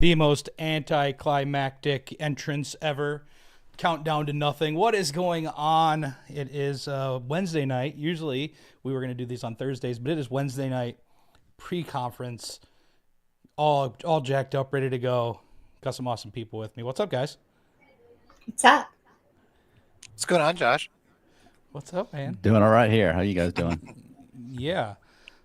the most anticlimactic entrance ever. Countdown to nothing. What is going on? It is Wednesday night. Usually we were going to do these on Thursdays, but it is Wednesday night pre-conference. All jacked up, ready to go. Got some awesome people with me. What's up, guys? What's up? What's going on, Josh? What's up, man? Doing all right here. How you guys doing? Yeah.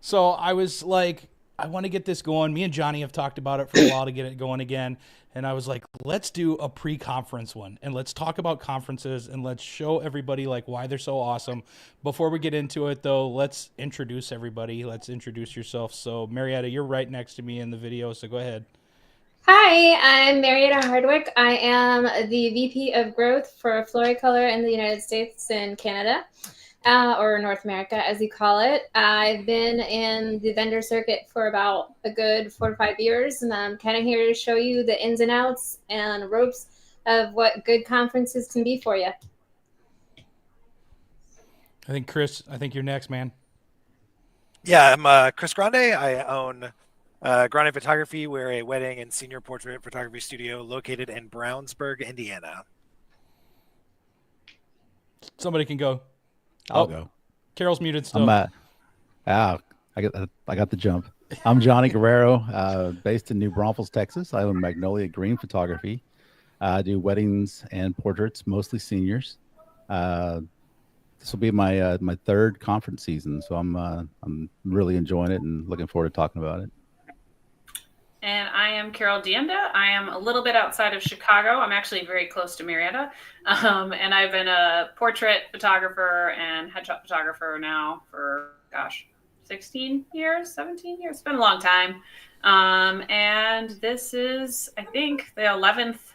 So I was like, I want to get this going. Me and Johnny have talked about it for a while to get it going again. And I was like, let's do a pre-conference one and let's talk about conferences and let's show everybody like why they're so awesome. Before we get into it though, let's introduce everybody. Let's introduce yourself. So Marietta, you're right next to me in the video, so go ahead. Hi, I'm Marietta Hardwick. I am the VP of Growth for Floricolor in the United States and Canada, or North America, as you call it. I've been in the vendor circuit for about a good 4 to 5 years, and I'm kind of here to show you the ins and outs and ropes of what good conferences can be for you. I think Chris, you're next, man. Yeah, I'm Chris Grande. I own Grande Photography. We're a wedding and senior portrait photography studio located in Brownsburg, Indiana. Somebody can go. I'll go. Carol's muted still. I got the jump. I'm Johnny Guerrero, based in New Braunfels, Texas. I own Magnolia Green Photography. I do weddings and portraits, mostly seniors. This will be my my third conference season, so I'm really enjoying it and looking forward to talking about it. And I am Carol Dienda. I am a little bit outside of Chicago. I'm actually very close to Marietta. And I've been a portrait photographer and headshot photographer now for, 16 years, 17 years. It's been a long time. And this is, I think, the 11th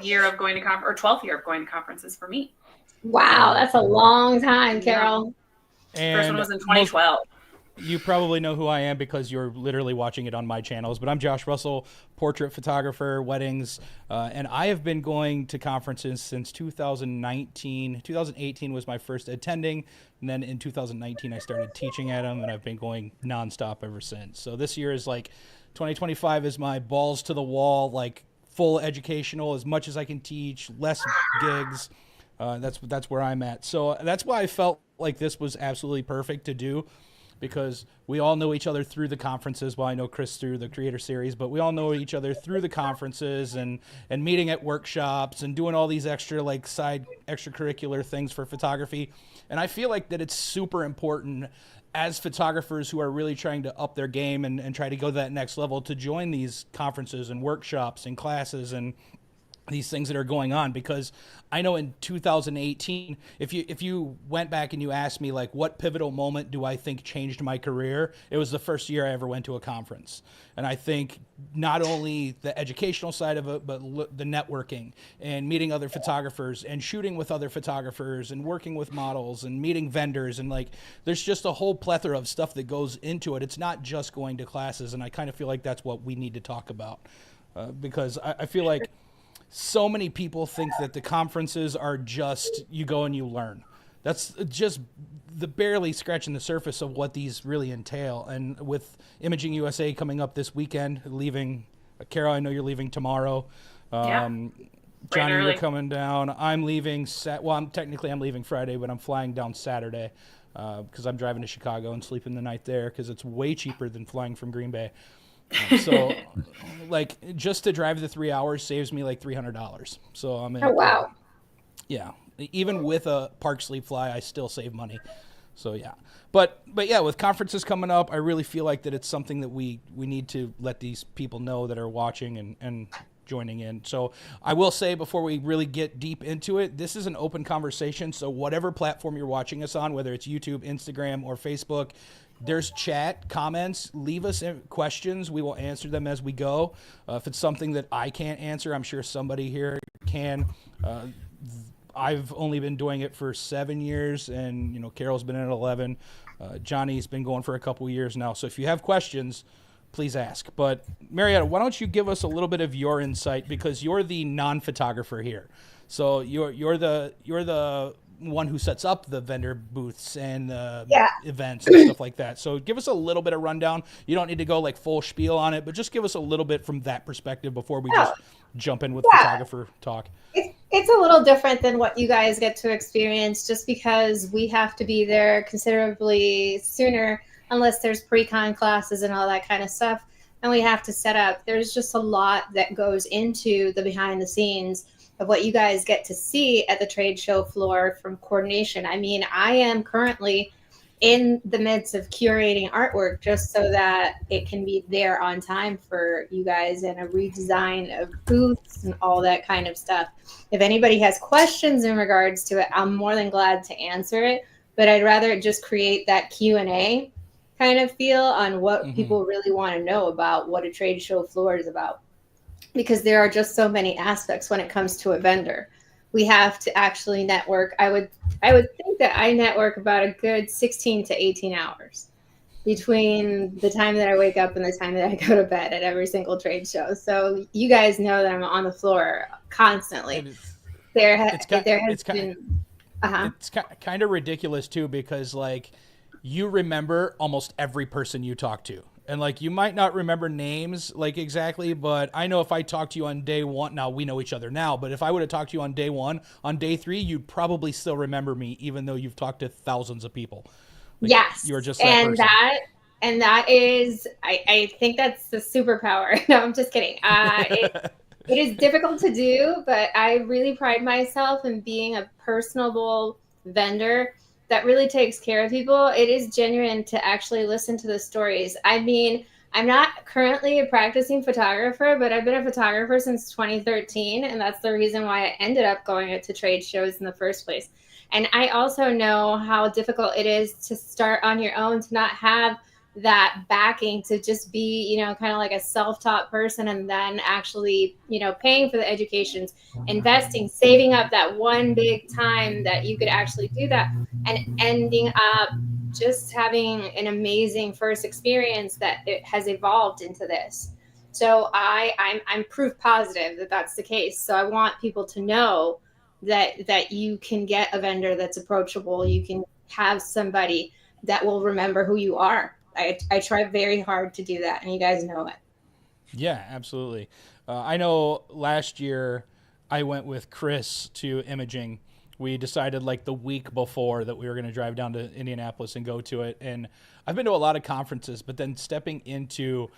year of going to conference, or 12th year of going to conferences for me. Wow, that's a long time, Carol. And first one was in 2012. You probably know who I am because you're literally watching it on my channels, but I'm Josh Russell, portrait photographer, weddings, and I have been going to conferences since 2019. 2018 was my first attending, and then in 2019 I started teaching at them, and I've been going nonstop ever since. So this year is like 2025 is my balls to the wall, like full educational, as much as I can teach, less gigs. That's where I'm at. So that's why I felt like this was absolutely perfect to do, because we all know each other through the conferences. Well, I know Chris through the Creator Series, but we all know each other through the conferences and meeting at workshops and doing all these extra like side extracurricular things for photography. And I feel like that it's super important as photographers who are really trying to up their game and try to go to that next level to join these conferences and workshops and classes and these things that are going on, because I know in 2018, if you went back and you asked me like what pivotal moment do I think changed my career, it was the first year I ever went to a conference. And I think not only the educational side of it, but the networking and meeting other photographers and shooting with other photographers and working with models and meeting vendors, and like there's just a whole plethora of stuff that goes into it. It's not just going to classes, and I kind of feel like that's what we need to talk about, because I feel like so many people think that the conferences are just you go and you learn. That's just the barely scratching the surface of what these really entail. And with Imaging USA coming up this weekend, leaving, Carol, I know you're leaving tomorrow. Johnny, you're coming down. I'm leaving. I'm leaving Friday, but I'm flying down Saturday because I'm driving to Chicago and sleeping the night there because it's way cheaper than flying from Green Bay. So like just to drive the 3 hours saves me like $300. So I'm in. Oh, wow. Yeah. Even with a park sleep fly, I still save money. So yeah. But yeah, with conferences coming up, I really feel like that it's something that we need to let these people know that are watching and joining in. So I will say before we really get deep into it, this is an open conversation. So whatever platform you're watching us on, whether it's YouTube, Instagram, or Facebook, there's chat, comments, leave us questions. We will answer them as we go. If it's something that I can't answer, I'm sure somebody here can. I've only been doing it for 7 years, and Carol's been in it 11. Johnny's been going for a couple years now. So if you have questions, please ask. But Marietta, why don't you give us a little bit of your insight, because you're the non-photographer here. So you're the one who sets up the vendor booths and Yeah. events and stuff like that. So give us a little bit of rundown. You don't need to go like full spiel on it, but just give us a little bit from that perspective before we just jump in with photographer talk. It's a little different than what you guys get to experience, just because we have to be there considerably sooner, unless there's pre-con classes and all that kind of stuff, and we have to set up. There's just a lot that goes into the behind the scenes of what you guys get to see at the trade show floor from coordination. I mean, I am currently in the midst of curating artwork just so that it can be there on time for you guys, and a redesign of booths and all that kind of stuff. If anybody has questions in regards to it, I'm more than glad to answer it, but I'd rather just create that Q&A kind of feel on what people really want to know about what a trade show floor is about, because there are just so many aspects when it comes to a vendor. We have to actually network. I would think that I network about a good 16 to 18 hours between the time that I wake up and the time that I go to bed at every single trade show. So you guys know that I'm on the floor constantly. It's kind of ridiculous too, because like you remember almost every person you talk to. And like, you might not remember names like exactly, but I know if I talk to you on day one, now we know each other now, but if I would have talked to you on day one, on day 3, you'd probably still remember me, even though you've talked to thousands of people. Like, yes. You're just that person. And that is, I think that's the superpower. No, I'm just kidding. It is difficult to do, but I really pride myself in being a personable vendor that really takes care of people. It is genuine to actually listen to the stories. I mean, I'm not currently a practicing photographer, but I've been a photographer since 2013, and that's the reason why I ended up going to trade shows in the first place. And I also know how difficult it is to start on your own, to not have that backing, to just be, you know, kind of like a self-taught person, and then actually, you know, paying for the educations, investing, saving up that one big time that you could actually do that, and ending up just having an amazing first experience that it has evolved into this. So I'm proof positive that that's the case. So I want people to know that you can get a vendor that's approachable. You can have somebody that will remember who you are. I try very hard to do that, and you guys know it. Yeah, absolutely. I know last year I went with Chris to Imaging. We decided like the week before that we were going to drive down to Indianapolis and go to it. And I've been to a lot of conferences, but then stepping into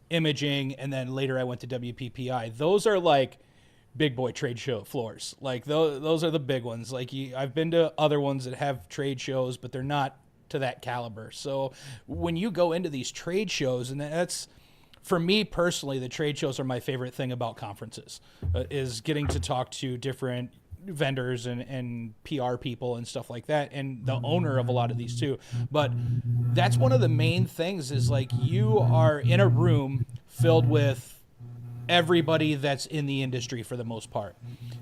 Imaging, and then later I went to WPPI. Those are like big boy trade show floors. Like those are the big ones. Like I've been to other ones that have trade shows, but they're not to that caliber. So when you go into these trade shows, and that's, for me personally, the trade shows are my favorite thing about conferences, is getting to talk to different vendors and PR people and stuff like that, and the owner of a lot of these too. But that's one of the main things, is like you are in a room filled with everybody that's in the industry for the most part.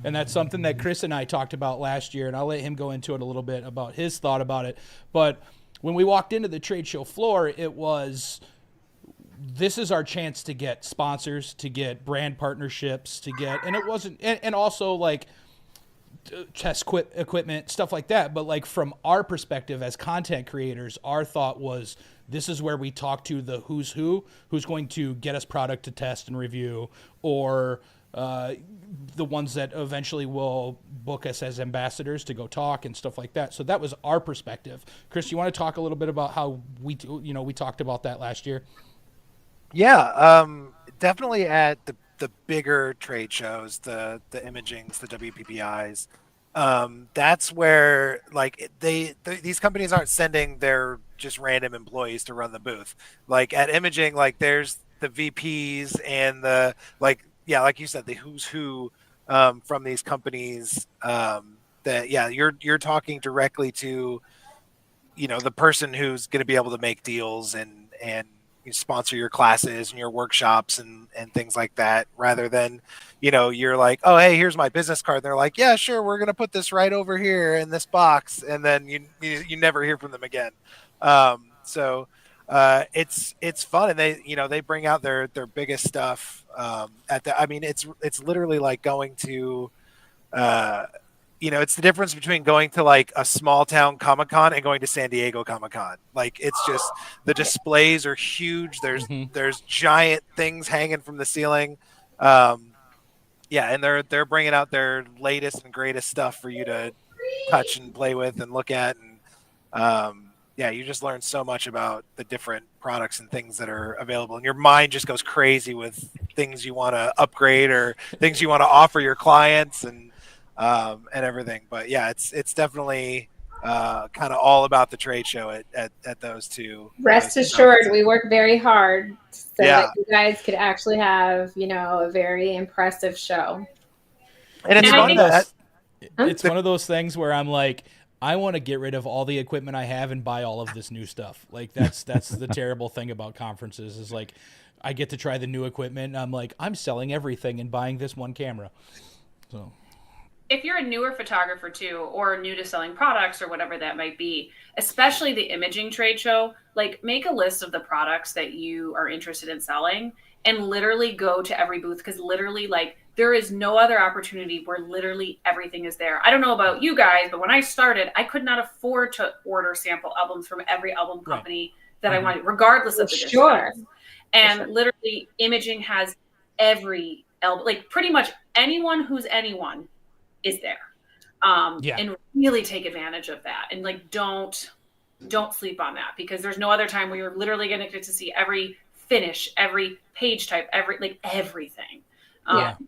And that's something that Chris and I talked about last year, and I'll let him go into it a little bit about his thought about it. But when we walked into the trade show floor, it was, this is our chance to get sponsors, to get brand partnerships, to get, and it wasn't, and also like test equipment, stuff like that. But like from our perspective as content creators, our thought was, this is where we talk to the who's going to get us product to test and review, or the ones that eventually will book us as ambassadors to go talk and stuff like that. So that was our perspective. Chris, you want to talk a little bit about how we talked about that last year? Yeah, definitely at the bigger trade shows, the Imagings, the WPPIs. That's where like these companies aren't sending their just random employees to run the booth. Like at Imaging, like there's the VPs and the like you said, the who's who from these companies. That you're talking directly to, you know, the person who's going to be able to make deals and you sponsor your classes and your workshops and things like that, rather than, you know, you're like, oh, hey, here's my business card. And they're like, yeah, sure, we're going to put this right over here in this box. And then you never hear from them again. So it's fun. And they bring out their biggest stuff it's literally like going to it's the difference between going to like a small town Comic-Con and going to San Diego Comic-Con. Like it's just the displays are huge. There's giant things hanging from the ceiling. And they're bringing out their latest and greatest stuff for you to touch and play with and look at, and you just learn so much about the different products and things that are available, and your mind just goes crazy with things you want to upgrade or things you want to offer your clients and everything. But yeah, it's definitely kind of all about the trade show at those two. Rest assured, we work very hard so that you guys could actually have, a very impressive show. And it's fun that it's one of those things where I'm like, I want to get rid of all the equipment I have and buy all of this new stuff. Like that's the terrible thing about conferences is like I get to try the new equipment and I'm like, I'm selling everything and buying this one camera. So if you're a newer photographer too, or new to selling products or whatever that might be, especially the imaging trade show, like make a list of the products that you are interested in selling and literally go to every booth, because literally like there is no other opportunity where literally everything is there. I don't know about you guys, but when I started, I could not afford to order sample albums from every album company that I wanted, regardless of the distance. And literally imaging has every album, like pretty much anyone who's anyone is there. And really take advantage of that. And like, don't sleep on that, because there's no other time where you're literally going to get to see every finish, every page type, everything.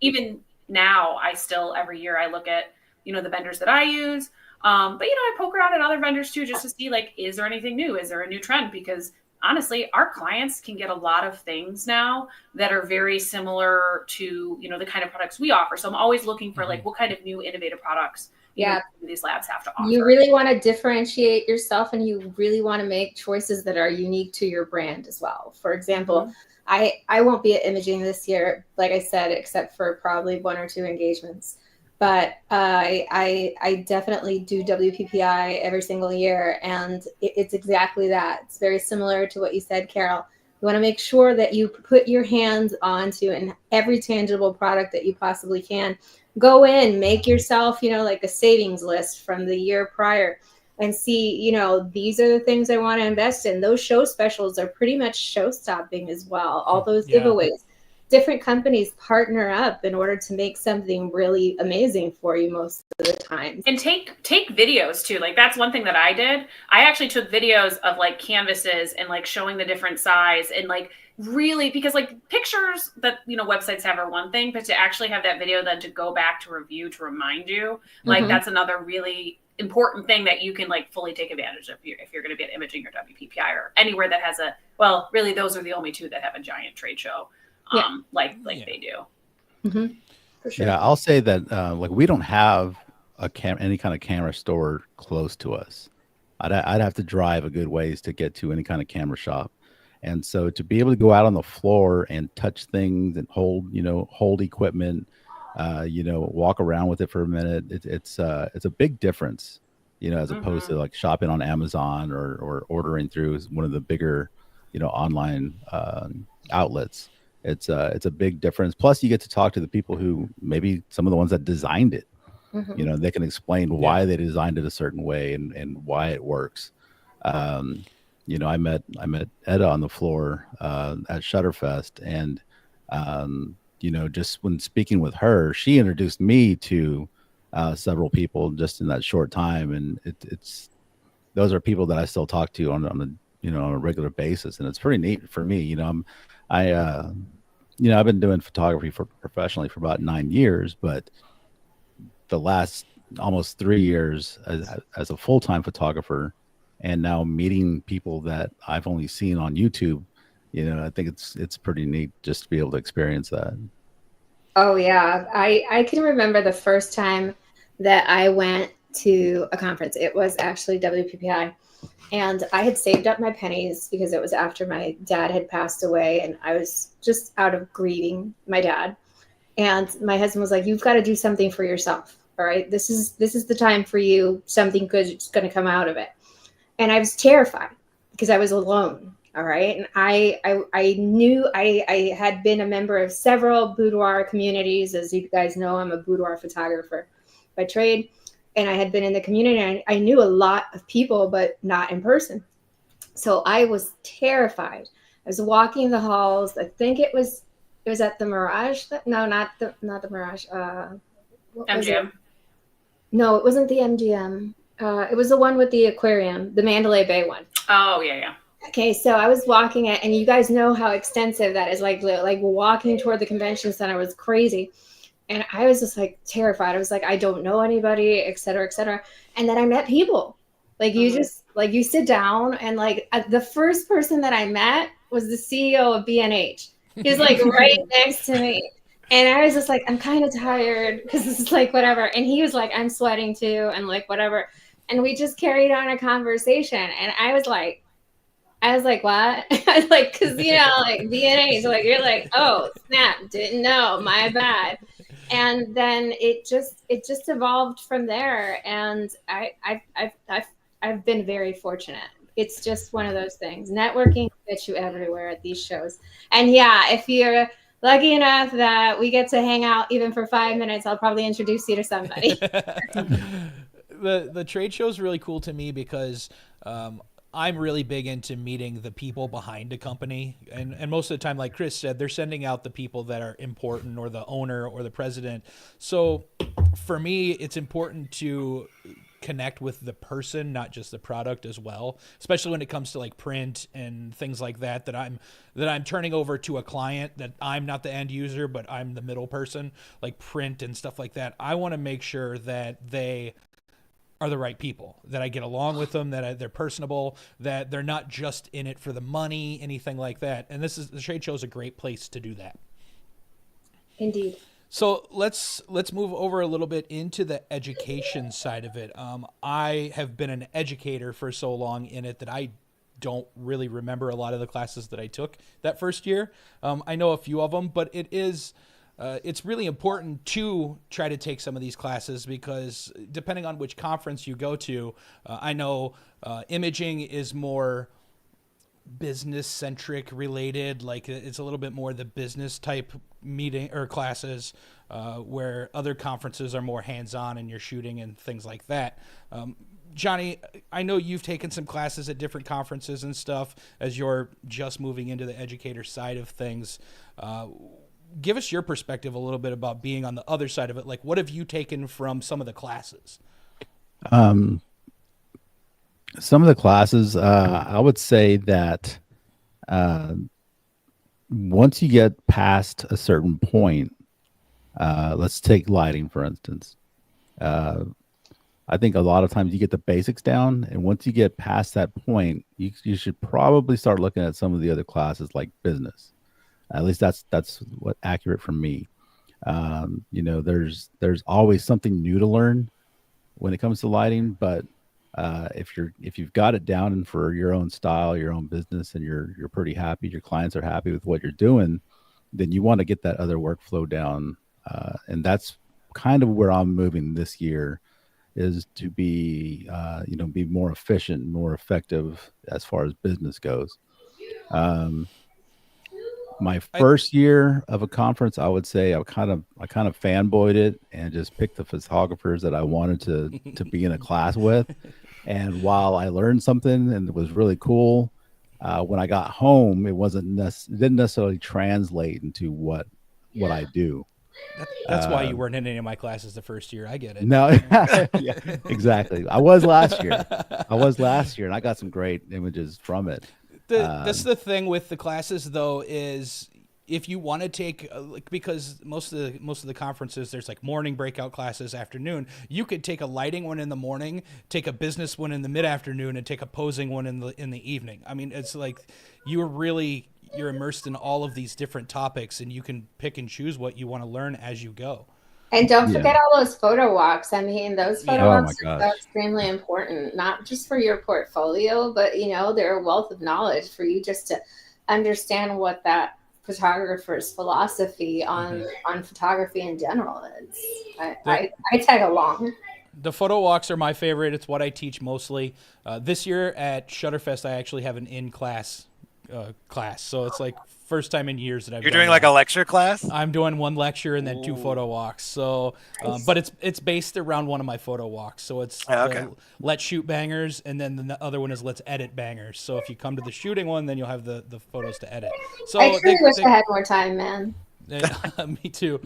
Even now, I still, every year I look at, the vendors that I use. But, I poke around at other vendors too, just to see like, is there anything new? Is there a new trend? Because honestly, our clients can get a lot of things now that are very similar to, the kind of products we offer. So I'm always looking for like, what kind of new innovative products these labs have to offer. You really want to differentiate yourself, and you really want to make choices that are unique to your brand as well. For example, I won't be at imaging this year, like I said, except for probably 1 or 2 engagements. But I definitely do WPPI every single year, and it's exactly that. It's very similar to what you said, Carol. You want to make sure that you put your hands onto and every tangible product that you possibly can. Go in, make yourself, like a savings list from the year prior and see, these are the things I want to invest in. Those show specials are pretty much show stopping as well. All those giveaways. Different companies partner up in order to make something really amazing for you most of the time. And take videos too. Like that's one thing that I did. I actually took videos of like canvases and like showing the different size and like really, because like pictures that, websites have are one thing, but to actually have that video then to go back to review, to remind you, like that's another really important thing that you can like fully take advantage of if you're going to be at imaging or WPPI or anywhere that has really those are the only 2 that have a giant trade show. They do. For sure. Yeah, I'll say that like we don't have any kind of camera store close to us. I'd have to drive a good ways to get to any kind of camera shop, and so to be able to go out on the floor and touch things and hold equipment, walk around with it for a minute, it's a big difference, as opposed to like shopping on Amazon or ordering through one of the bigger, online outlets. It's a big difference. Plus, you get to talk to the people who maybe some of the ones that designed it. They can explain why they designed it a certain way and why it works. I met Etta on the floor at Shutterfest, and just when speaking with her, she introduced me to several people just in that short time, and it's those are people that I still talk to on a regular basis, and it's pretty neat for me. I've been doing photography professionally for about 9 years, but the last almost 3 years as a full-time photographer, and now meeting people that I've only seen on YouTube, I think it's pretty neat just to be able to experience that. Oh yeah. I can remember the first time that I went to a conference. It was actually WPPI. And I had saved up my pennies because it was after my dad had passed away, and I was just out of grieving my dad. And my husband was like, "You've got to do something for yourself. All right. This is the time for you. Something good is going to come out of it." And I was terrified because I was alone. All right. And I knew I had been a member of several boudoir communities. As you guys know, I'm a boudoir photographer by trade. and I had been in the community, and I knew a lot of people, but not in person. So I was terrified. I was walking the halls. I think it was at the Mirage. No, not the Mirage. What was it? MGM. No, it wasn't the MGM. It was the one with the aquarium, the Mandalay Bay one. Oh, yeah. Okay, so I was walking it, and you guys know how extensive that is. Like walking toward the convention center was crazy, and I was just like terrified. I was like, I don't know anybody, et cetera, et cetera. And then I met people. Like you just like you sit down, and like the first person that I met was the CEO of B&H. He was like right next to me. And I was just like, I'm kind of tired because this is like whatever. And he was like, I'm sweating too, and like whatever. And we just carried on a conversation. And I was like, what? Like, because like B&H, like you're like, oh snap, didn't know, my bad. And then it just evolved from there. And I've been very fortunate. It's just one of those things. Networking gets you everywhere at these shows. And yeah, if you're lucky enough that we get to hang out even for 5 minutes, I'll probably introduce you to somebody. The trade show is really cool to me because I'm really big into meeting the people behind a company. And most of the time, like Chris said, they're sending out the people that are important, or the owner or the president. So for me, it's important to connect with the person, not just the product as well, especially when it comes to like print and things like that I'm turning over to a client that I'm not the end user, but I'm the middle person, like print and stuff like that. I want to make sure that they are the right people, that I get along with them, that they're personable, that they're not just in it for the money, anything like that. And the trade show is a great place to do that. Indeed. So let's move over a little bit into the education side of it. I have been an educator for so long in it that I don't really remember a lot of the classes that I took that first year. I know a few of them, but it's really important to try to take some of these classes because depending on which conference you go to, I know imaging is more business centric related, like it's a little bit more the business type meeting or classes, where other conferences are more hands-on and you're shooting and things like that. Johnny, I know you've taken some classes at different conferences and stuff as you're just moving into the educator side of things. Give us your perspective a little bit about being on the other side of it. Like, what have you taken from some of the classes? Some of the classes, I would say that once you get past a certain point, let's take lighting, for instance. I think a lot of times you get the basics down, and once you get past that point, you should probably start looking at some of the other classes like business. At least that's what accurate for me. There's always something new to learn when it comes to lighting, but if you've got it down and for your own style, your own business, and you're pretty happy, your clients are happy with what you're doing, then you want to get that other workflow down. And that's kind of where I'm moving this year, is to be more efficient, more effective as far as business goes. My first year of a conference, I would say I kind of fanboyed it and just picked the photographers that I wanted to be in a class with. And while I learned something and it was really cool, when I got home, it didn't necessarily translate into what I do. That's why you weren't in any of my classes the first year. I get it. No, yeah, exactly. I was last year, and I got some great images from it. That's the thing with the classes, though, is if you want to take, because most of the conferences, there's like morning breakout classes, afternoon. You could take a lighting one in the morning, take a business one in the mid-afternoon, and take a posing one in the evening. I mean, it's like you're immersed in all of these different topics, and you can pick and choose what you want to learn as you go. And don't forget all those photo walks. I mean, those photo walks are so extremely important, not just for your portfolio, but, they're a wealth of knowledge for you just to understand what that photographer's philosophy on photography in general is. I tag along. The photo walks are my favorite. It's what I teach mostly. This year at Shutterfest, I actually have an in-class class. So it's like first time in years that I've You're done doing like that. a lecture class? I'm doing one lecture and then 2 Ooh. photo walks. So, but it's based around one of my photo walks. So it's Okay. the Let's Shoot Bangers, and then the other one is Let's Edit Bangers. So if you come to the shooting one, then you'll have the photos to edit. So I truly wish I had more time, man. me too.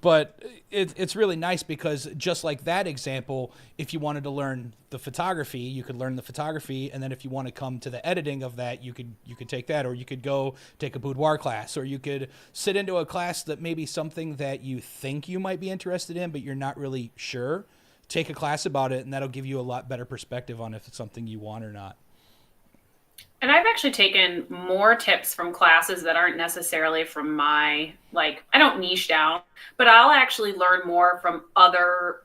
But it's really nice because just like that example, if you wanted to learn the photography, you could learn the photography, and then if you want to come to the editing of that, you could take that, or you could go take a boudoir class, or you could sit into a class that may be something that you think you might be interested in, but you're not really sure. Take a class about it, and that'll give you a lot better perspective on if it's something you want or not. And I've actually taken more tips from classes that aren't necessarily from my, like, I don't niche down, but I'll actually learn more from other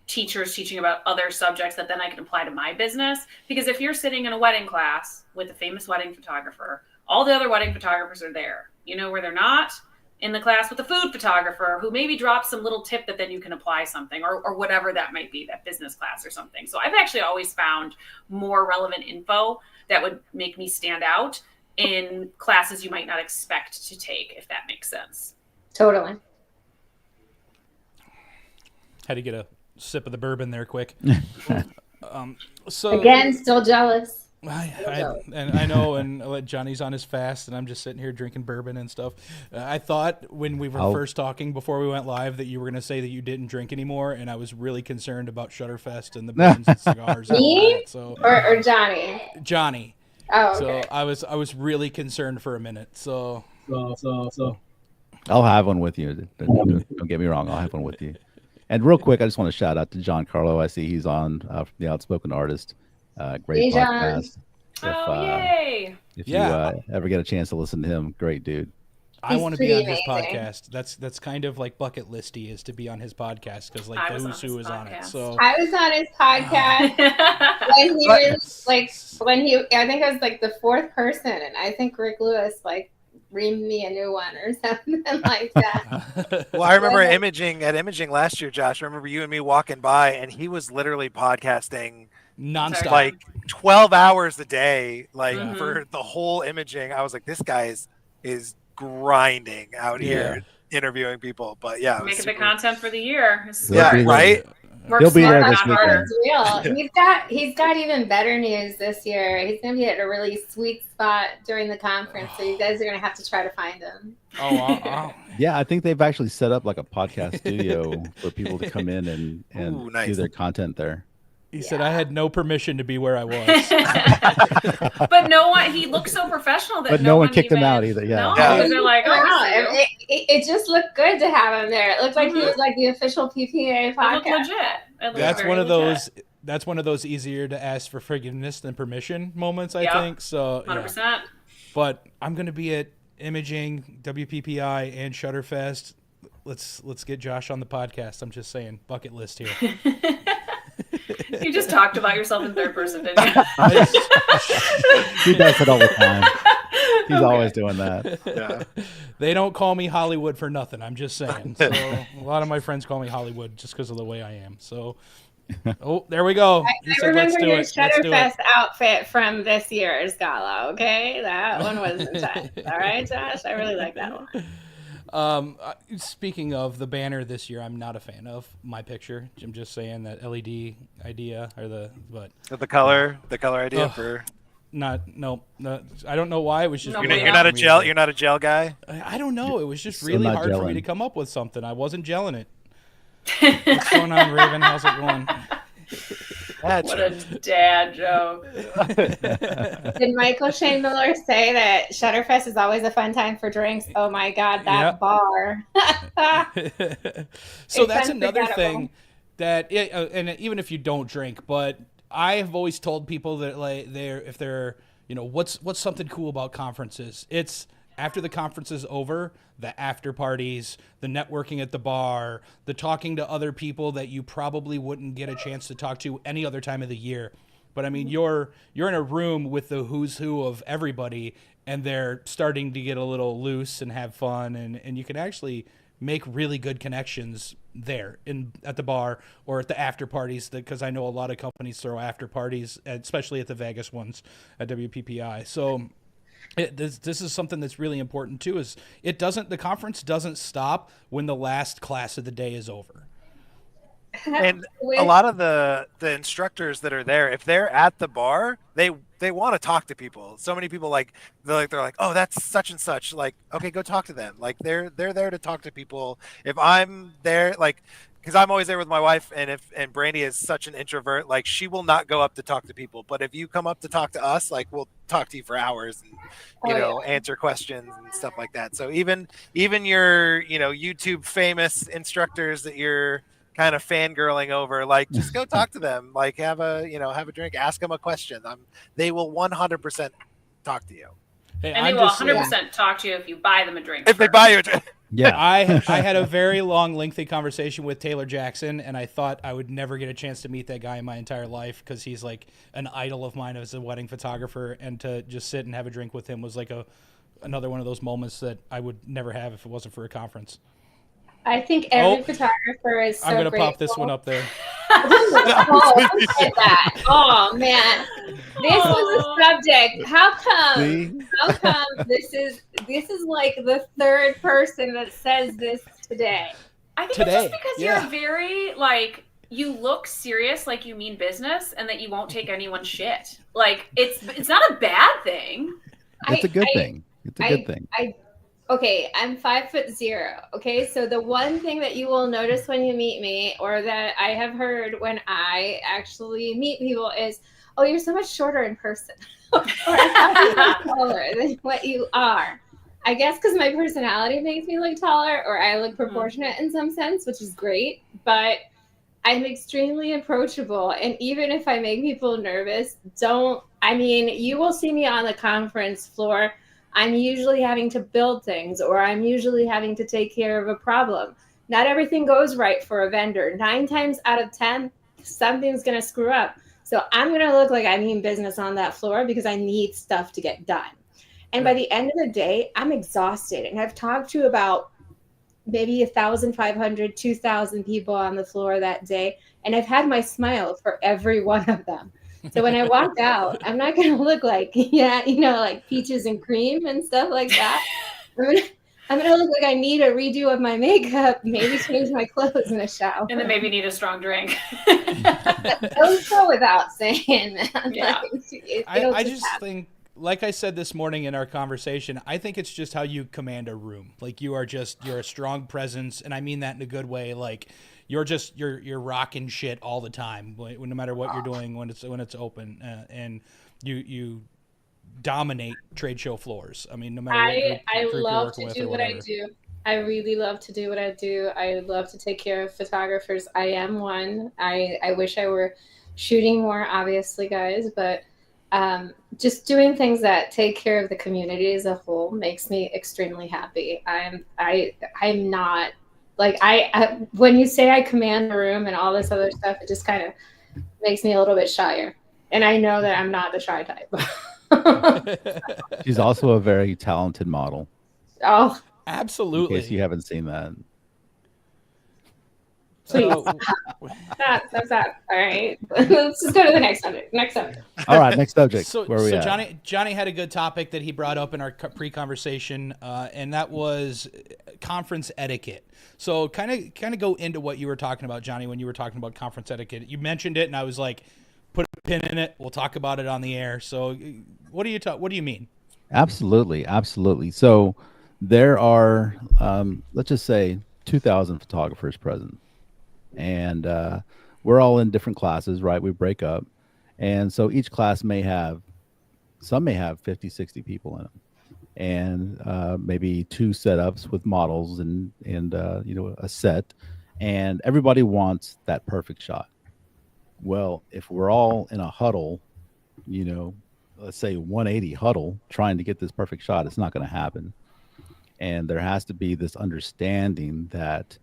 teachers teaching about other subjects that then I can apply to my business. Because if you're sitting in a wedding class with a famous wedding photographer, all the other wedding photographers are there. You know where they're not? In the class with a food photographer who maybe drops some little tip that then you can apply something, or whatever that might be, that business class or something. So I've actually always found more relevant info that would make me stand out in classes you might not expect to take, if that makes sense. Totally. Had to get a sip of the bourbon there quick. So Again, still jealous. I know, and Johnny's on his fast, and I'm just sitting here drinking bourbon and stuff. I thought when we were first talking before we went live that you were going to say that you didn't drink anymore, and I was really concerned about Shutterfest and the bourbons and cigars. And all Me? that, so Or Johnny? Johnny. Oh, okay. So I was really concerned for a minute. So I'll have one with you. Don't get me wrong. I'll have one with you. And real quick, I just want to shout out to John Carlo. I see he's on from the Outspoken Artist. Great Hey, John. podcast. Yay! If Yeah. you ever get a chance to listen to him, great dude. I He's want to be pretty on his amazing. podcast. That's kind of like bucket listy is to be on his podcast because like I the was on Who's Who his is on it. podcast. So I was on his podcast when he But- released, I think I was like the 4th person, and I think Rick Lewis like reamed me a new one or something like that. Well, I remember Yeah. imaging last year, Josh. I remember you and me walking by, and he was literally podcasting nonstop. like 12 hours a day, like Mhm. for the whole imaging. I was like, this guy is grinding out here interviewing people. But yeah, it was Making the super- content for the year. Yeah, He'll be right? Work He'll be smarter, there not this harder. weekend. It's real. He's got even better news this year. He's gonna be at a really sweet spot during the conference, so you guys are gonna have to try to find him. Yeah, I think they've actually set up like a podcast studio for people to come in and Ooh, nice. do their content there. He said I had no permission to be where I was. But no one, he looked so professional that But no one kicked him out either, yeah. No, Yeah. because they're like, Wow, oh, it just looked good to have him there. It looked like he Mhm. was like the official PPA it looked podcast. legit. It looked That's very one of legit. those. That's one of those easier to ask for forgiveness than permission moments. I Yep. think so. 100%. Yeah. But I'm gonna be at Imaging, WPPI, and Shutterfest. Let's get Josh on the podcast. I'm just saying, bucket list here. You just talked about yourself in third person, didn't you? He does it all the time. He's Okay. always doing that. Yeah. They don't call me Hollywood for nothing. I'm just saying. So a lot of my friends call me Hollywood just because of the way I am. So, oh, there we go. He I said, "Let's remember do your it. Let's do it." Shutterfest outfit from this year's gala. Okay, that one was intense. All right, Josh, I really like that one. Speaking of the banner this year, I'm not a fan of my picture. I'm just saying that LED idea or but So the color idea Ugh. for no, I don't know why. It was just No, really you're hard not a for me gel. to- You're not a gel guy. I don't know. It was just Still really not hard for me gelling. to come up with something. I wasn't gelling it. What's going on, Raven? How's it going? That's What a dad joke. Did Michael Shane Miller say that Shutterfest is always a fun time for drinks? Oh my God, that Yep. bar. So It's that's another unforgettable. thing that, and even if you don't drink, but I have always told people that like if they're what's something cool about conferences? It's after the conference is over, the after parties, the networking at the bar, the talking to other people that you probably wouldn't get a chance to talk to any other time of the year. But I mean, you're in a room with the who's who of everybody, and they're starting to get a little loose and have fun, and you can actually make really good connections there at the bar or at the after parties, because I know a lot of companies throw after parties, especially at the Vegas ones at WPPI. So This is something that's really important too. Is the conference doesn't stop when the last class of the day is over. And a lot of the instructors that are there, if they're at the bar, they want to talk to people. So many people they're like, oh, that's such and such. Like, okay, go talk to them. Like they're there to talk to people. If I'm there, like, because I'm always there with my wife, and Brandy is such an introvert, like she will not go up to talk to people. But if you come up to talk to us, like we'll talk to you for hours and answer questions and stuff like that. So even your YouTube famous instructors that you're kind of fangirling over, like just go talk to them, like have a drink, ask them a question. They will 100% talk to you. Hey, and they will 100% talk to you if you buy them a drink. If they buy you a drink. Yeah. I had a very long, lengthy conversation with Taylor Jackson, and I thought I would never get a chance to meet that guy in my entire life because he's like an idol of mine as a wedding photographer, and to just sit and have a drink with him was like another one of those moments that I would never have if it wasn't for a conference. I think every photographer is so I'm going to grateful. pop this one up there. Oh, man. This was a subject. How come this is like the third person that says this today? I think it's just because you're very, like, you look serious, like you mean business, and that you won't take anyone's shit. Like, it's not a bad thing. It's a good thing. It's a good thing. Okay, I'm 5'0". Okay, so the one thing that you will notice when you meet me, or that I have heard when I actually meet people, is, oh, you're so much shorter in person, or taller than what you are. I guess because my personality makes me look taller, or I look proportionate in some sense, which is great. But I'm extremely approachable, and even if I make people nervous, you will see me on the conference floor. I'm usually having to build things, or I'm usually having to take care of a problem. Not everything goes right for a vendor. 9 times out of 10, something's going to screw up. So I'm going to look like I mean business on that floor because I need stuff to get done. And by the end of the day, I'm exhausted. And I've talked to about maybe 1,500, 2,000 people on the floor that day. And I've had my smile for every one of them. So when I walk out, I'm not going to look like, like peaches and cream and stuff like that. I'm gonna look like I need a redo of my makeup, maybe change my clothes in a shower. And then maybe need a strong drink. Those go without saying. Yeah. I just think, like I said this morning in our conversation, I think it's just how you command a room. Like you're a strong presence, and I mean that in a good way. Like you're rocking shit all the time, no matter what you're doing when it's open, and you dominate trade show floors. I mean, no matter what I love to do what I do. I really love to do what I do. I love to take care of photographers. I am one. I wish I were shooting more, obviously, guys, but just doing things that take care of the community as a whole makes me extremely happy. I'm not like when you say I command the room and all this other stuff, it just kind of makes me a little bit shyer. And I know that I'm not the shy type. She's also a very talented model. Oh, absolutely. In case you haven't seen that. Please. That's that. All right. Let's just go to the next subject. All right, next subject. So Johnny had a good topic that he brought up in our pre-conversation, and that was conference etiquette. So kind of go into what you were talking about, Johnny, when you were talking about conference etiquette. You mentioned it, and I was like, put a pin in it. We'll talk about it on the air. So what do you mean? Absolutely. So there are, let's just say 2,000 photographers present, and we're all in different classes, right? We break up. And so each class may have 50, 60 people in them, and maybe 2 setups with models and a set, and everybody wants that perfect shot. Well, if we're all in a huddle, let's say 180 huddle trying to get this perfect shot, it's not going to happen. And there has to be this understanding that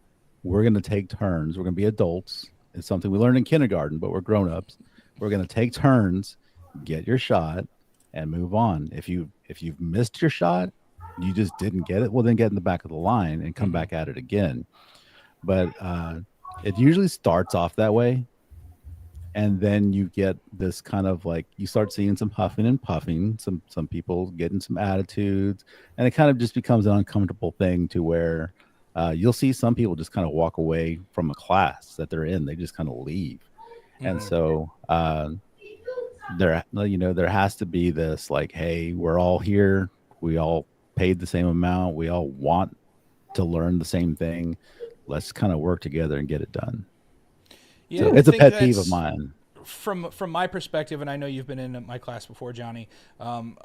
we're going to take turns. We're going to be adults. It's something we learned in kindergarten, but we're grown-ups. We're going to take turns, get your shot, and move on. If you've missed your shot, you just didn't get it, well, then get in the back of the line and come back at it again. But it usually starts off that way. and then you get this kind of like you start seeing some huffing and puffing, some people getting some attitudes, and it kind of just becomes an uncomfortable thing to where you'll see some people just kind of walk away from a class that they're in. They just kind of leave, and Mhm. so there has to be this like, hey, we're all here, we all paid the same amount, we all want to learn the same thing. Let's kind of work together and get it done. Yeah, So I it's a think pet peeve of that's mine. from my perspective, and I know you've been in my class before, Johnny.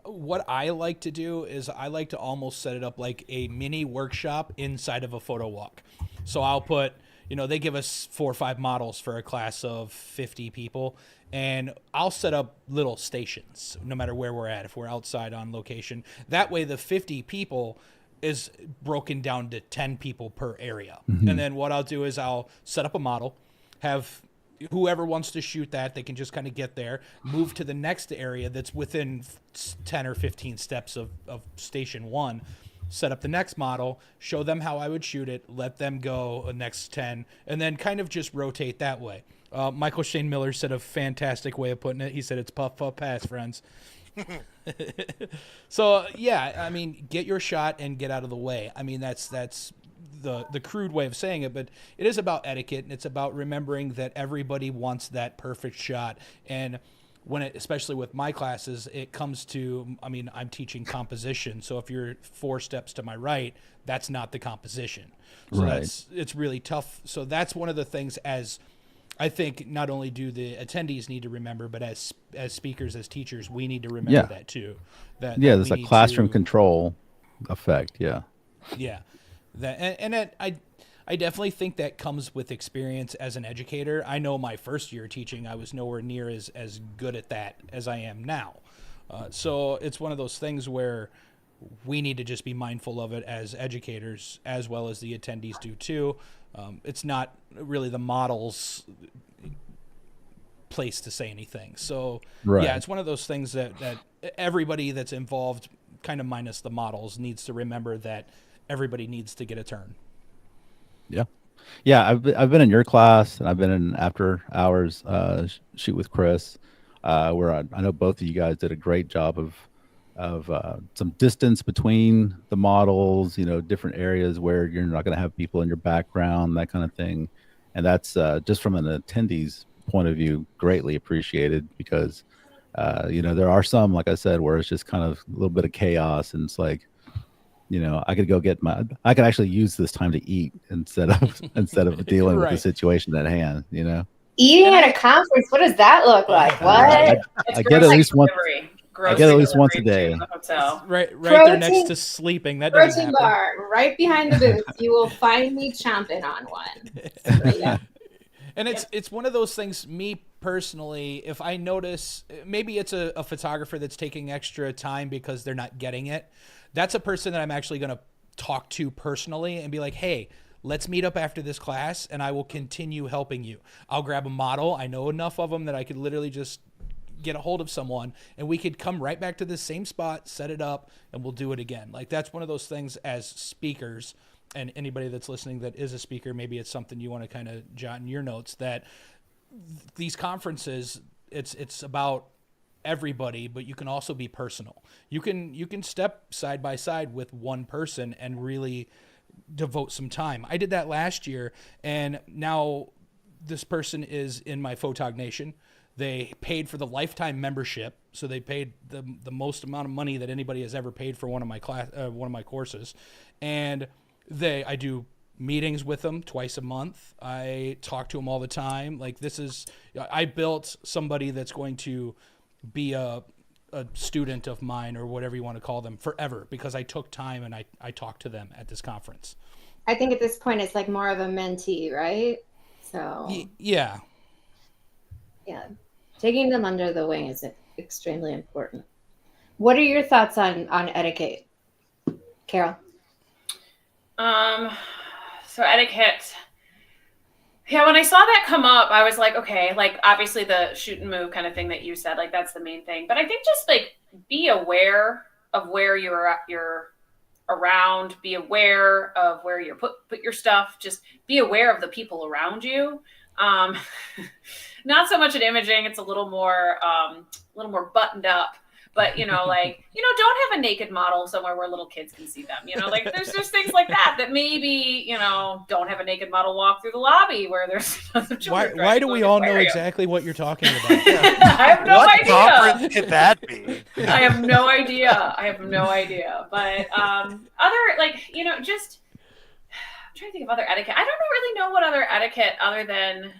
What I like to do is I like to almost set it up like a mini workshop inside of a photo walk. So I'll put, they give us 4 or 5 models for a class of 50 people, and I'll set up little stations no matter where we're at. If we're outside on location, that way the 50 people is broken down to 10 people per area. And then what I'll do is I'll set up a model, have whoever wants to shoot that, they can just kind of get there, move to the next area that's within 10 or 15 steps of station 1, set up the next model, show them how I would shoot it, let them go the next 10, and then kind of just rotate that way. Michael Shane Miller said a fantastic way of putting it. He said it's puff, puff, pass, friends. So yeah, I mean, get your shot and get out of the way. I mean, that's the crude way of saying it, but it is about etiquette, and it's about remembering that everybody wants that perfect shot. And when it, especially with my classes, it comes to, I mean, I'm teaching composition, so if you're 4 steps to my right, that's not the composition. So Right. it's really tough. So that's one of the things, as I think not only do the attendees need to remember, but as speakers, as teachers, we need to remember Yeah. that too. That Yeah, that there's we a need classroom to, control effect. Yeah. yeah, that and it, I definitely think that comes with experience as an educator. I know my first year teaching, I was nowhere near as good at that as I am now. So it's one of those things where we need to just be mindful of it as educators, as well as the attendees do too. It's not really the model's place to say anything. So Right. yeah, it's one of those things that everybody that's involved, kind of minus the models, needs to remember that everybody needs to get a turn. Yeah. Yeah, I've been in your class, and I've been in after hours shoot with Chris, where I know both of you guys did a great job of some distance between the models, different areas where you're not going to have people in your background, that kind of thing. And that's just from an attendee's point of view, greatly appreciated because, there are some, like I said, where it's just kind of a little bit of chaos, and it's like, I could go I could actually use this time to eat instead of dealing with the Right. situation at hand. Eating And at I- a conference, what does that look like? What? It's I get at grocery least once. delivery. I Grocery get at least once a delivery day. to the hotel. Right there next Protein- to sleeping. That doesn't Protein happen. bar right behind the booth. You will find me chomping on one. Right now. And it's one of those things, me personally, if I notice, maybe it's a photographer that's taking extra time because they're not getting it. That's a person that I'm actually going to talk to personally and be like, hey, let's meet up after this class and I will continue helping you. I'll grab a model. I know enough of them that I could literally just get a hold of someone and we could come right back to the same spot, set it up, and we'll do it again. Like, that's one of those things as speakers, and anybody that's listening that is a speaker, maybe it's something you want to kind of jot in your notes, that these conferences, it's about everybody, but you can also be personal. You can step side by side with one person and really devote some time. I did that last year, and now this person is in my Photog Nation. They paid for the lifetime membership, so they paid the most amount of money that anybody has ever paid for one of my courses, and I do meetings with them twice a month. I talk to them all the time. Like, I built somebody that's going to be a student of mine, or whatever you want to call them, forever, because I took time and I talked to them at this conference. I think at this point it's like more of a mentee, right? So Yeah. yeah, taking them under the wing is extremely important. What are your thoughts on etiquette, Carol? So etiquette. Yeah, when I saw that come up, I was like, okay, like obviously the shoot and move kind of thing that you said, like that's the main thing. But I think just like be aware of where you're around, be aware of where you're put your stuff, just be aware of the people around you. not so much at imaging. It's a little more buttoned up. But don't have a naked model somewhere where little kids can see them. Like there's just things like that maybe don't have a naked model walk through the lobby where there's children. Why do we all know exactly what you're talking about? I have no what idea. conference could that be? I have no idea. But just I'm trying to think of other etiquette. I don't really know what other etiquette other than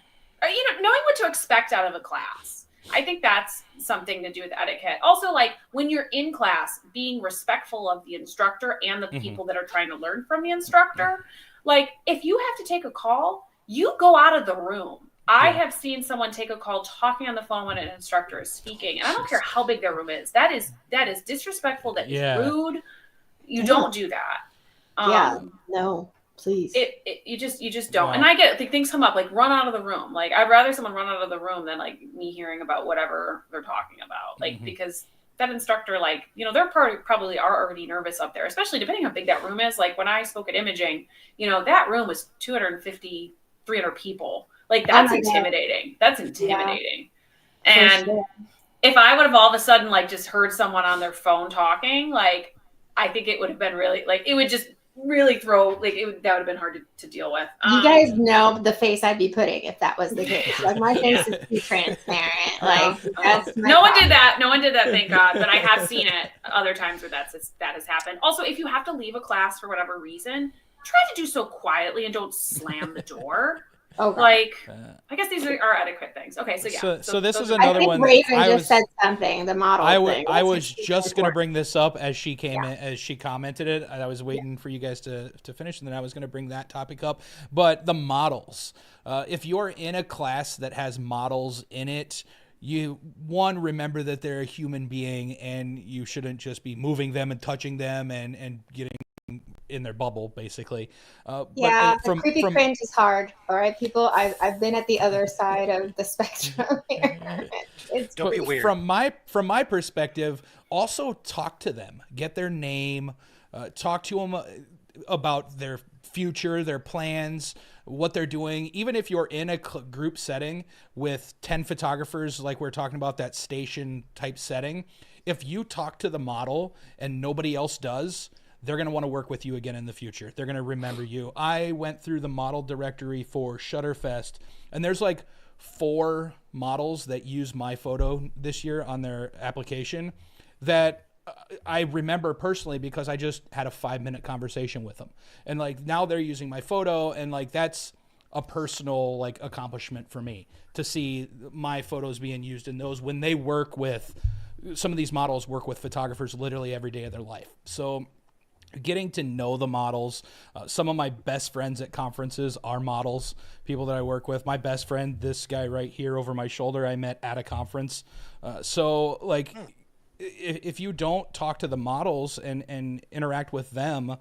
knowing what to expect out of a class. I think that's something to do with etiquette. Also, like when you're in class, being respectful of the instructor and the people that are trying to learn from the instructor. Like if you have to take a call, you go out of the room. I have seen someone take a call talking on the phone when an instructor is speaking, and I don't care how big their room is. That is disrespectful. That is rude. You don't do that. No. Please. You just don't. Wow. And I get things come up like run out of the room. Like I'd rather someone run out of the room than like me hearing about whatever they're talking about. Like because that instructor, like they're probably are already nervous up there, especially depending on how big that room is. Like when I spoke at imaging, that room was 250, 300 people. Like that's intimidating. God. That's intimidating. Yeah. And if I would have all of a sudden like just heard someone on their phone talking, like I think it would have been really like it would just really throw that would have been hard to deal with. You guys know the face I'd be putting if that was the case. Like my face is too transparent. Like no one did that. No one did that, thank God. But I have seen it other times where that has happened. Also, if you have to leave a class for whatever reason, try to do so quietly and don't slam the door. Okay. Like, I guess these are etiquette things. Okay, so yeah. So this is another one. Raven just said something. The model. I was just gonna bring this up as she came in, as she commented it. I was waiting for you guys to finish, and then I was gonna bring that topic up. But the models, if you're in a class that has models in it, you remember that they're a human being, and you shouldn't just be moving them and touching them and getting in their bubble, basically. The creepy cringe is hard. All right, people. I've been at the other side of the spectrum here. Don't be weird. From my perspective, also talk to them, get their name, talk to them about their future, their plans, what they're doing. Even if you're in a group setting with 10 photographers, like we're talking about that station type setting, if you talk to the model and nobody else does, they're going to want to work with you again in the future. They're going to remember you. I went through the model directory for Shutterfest, and there's like 4 models that use my photo this year on their application that I remember personally because I just had a 5-minute conversation with them. And like now they're using my photo, and like that's a personal like accomplishment for me to see my photos being used in those when they work with some of these models work with photographers literally every day of their life. So getting to know the models. Some of my best friends at conferences are models, people that I work with. My best friend, this guy right here over my shoulder, I met at a conference. So like if you don't talk to the models and interact with them,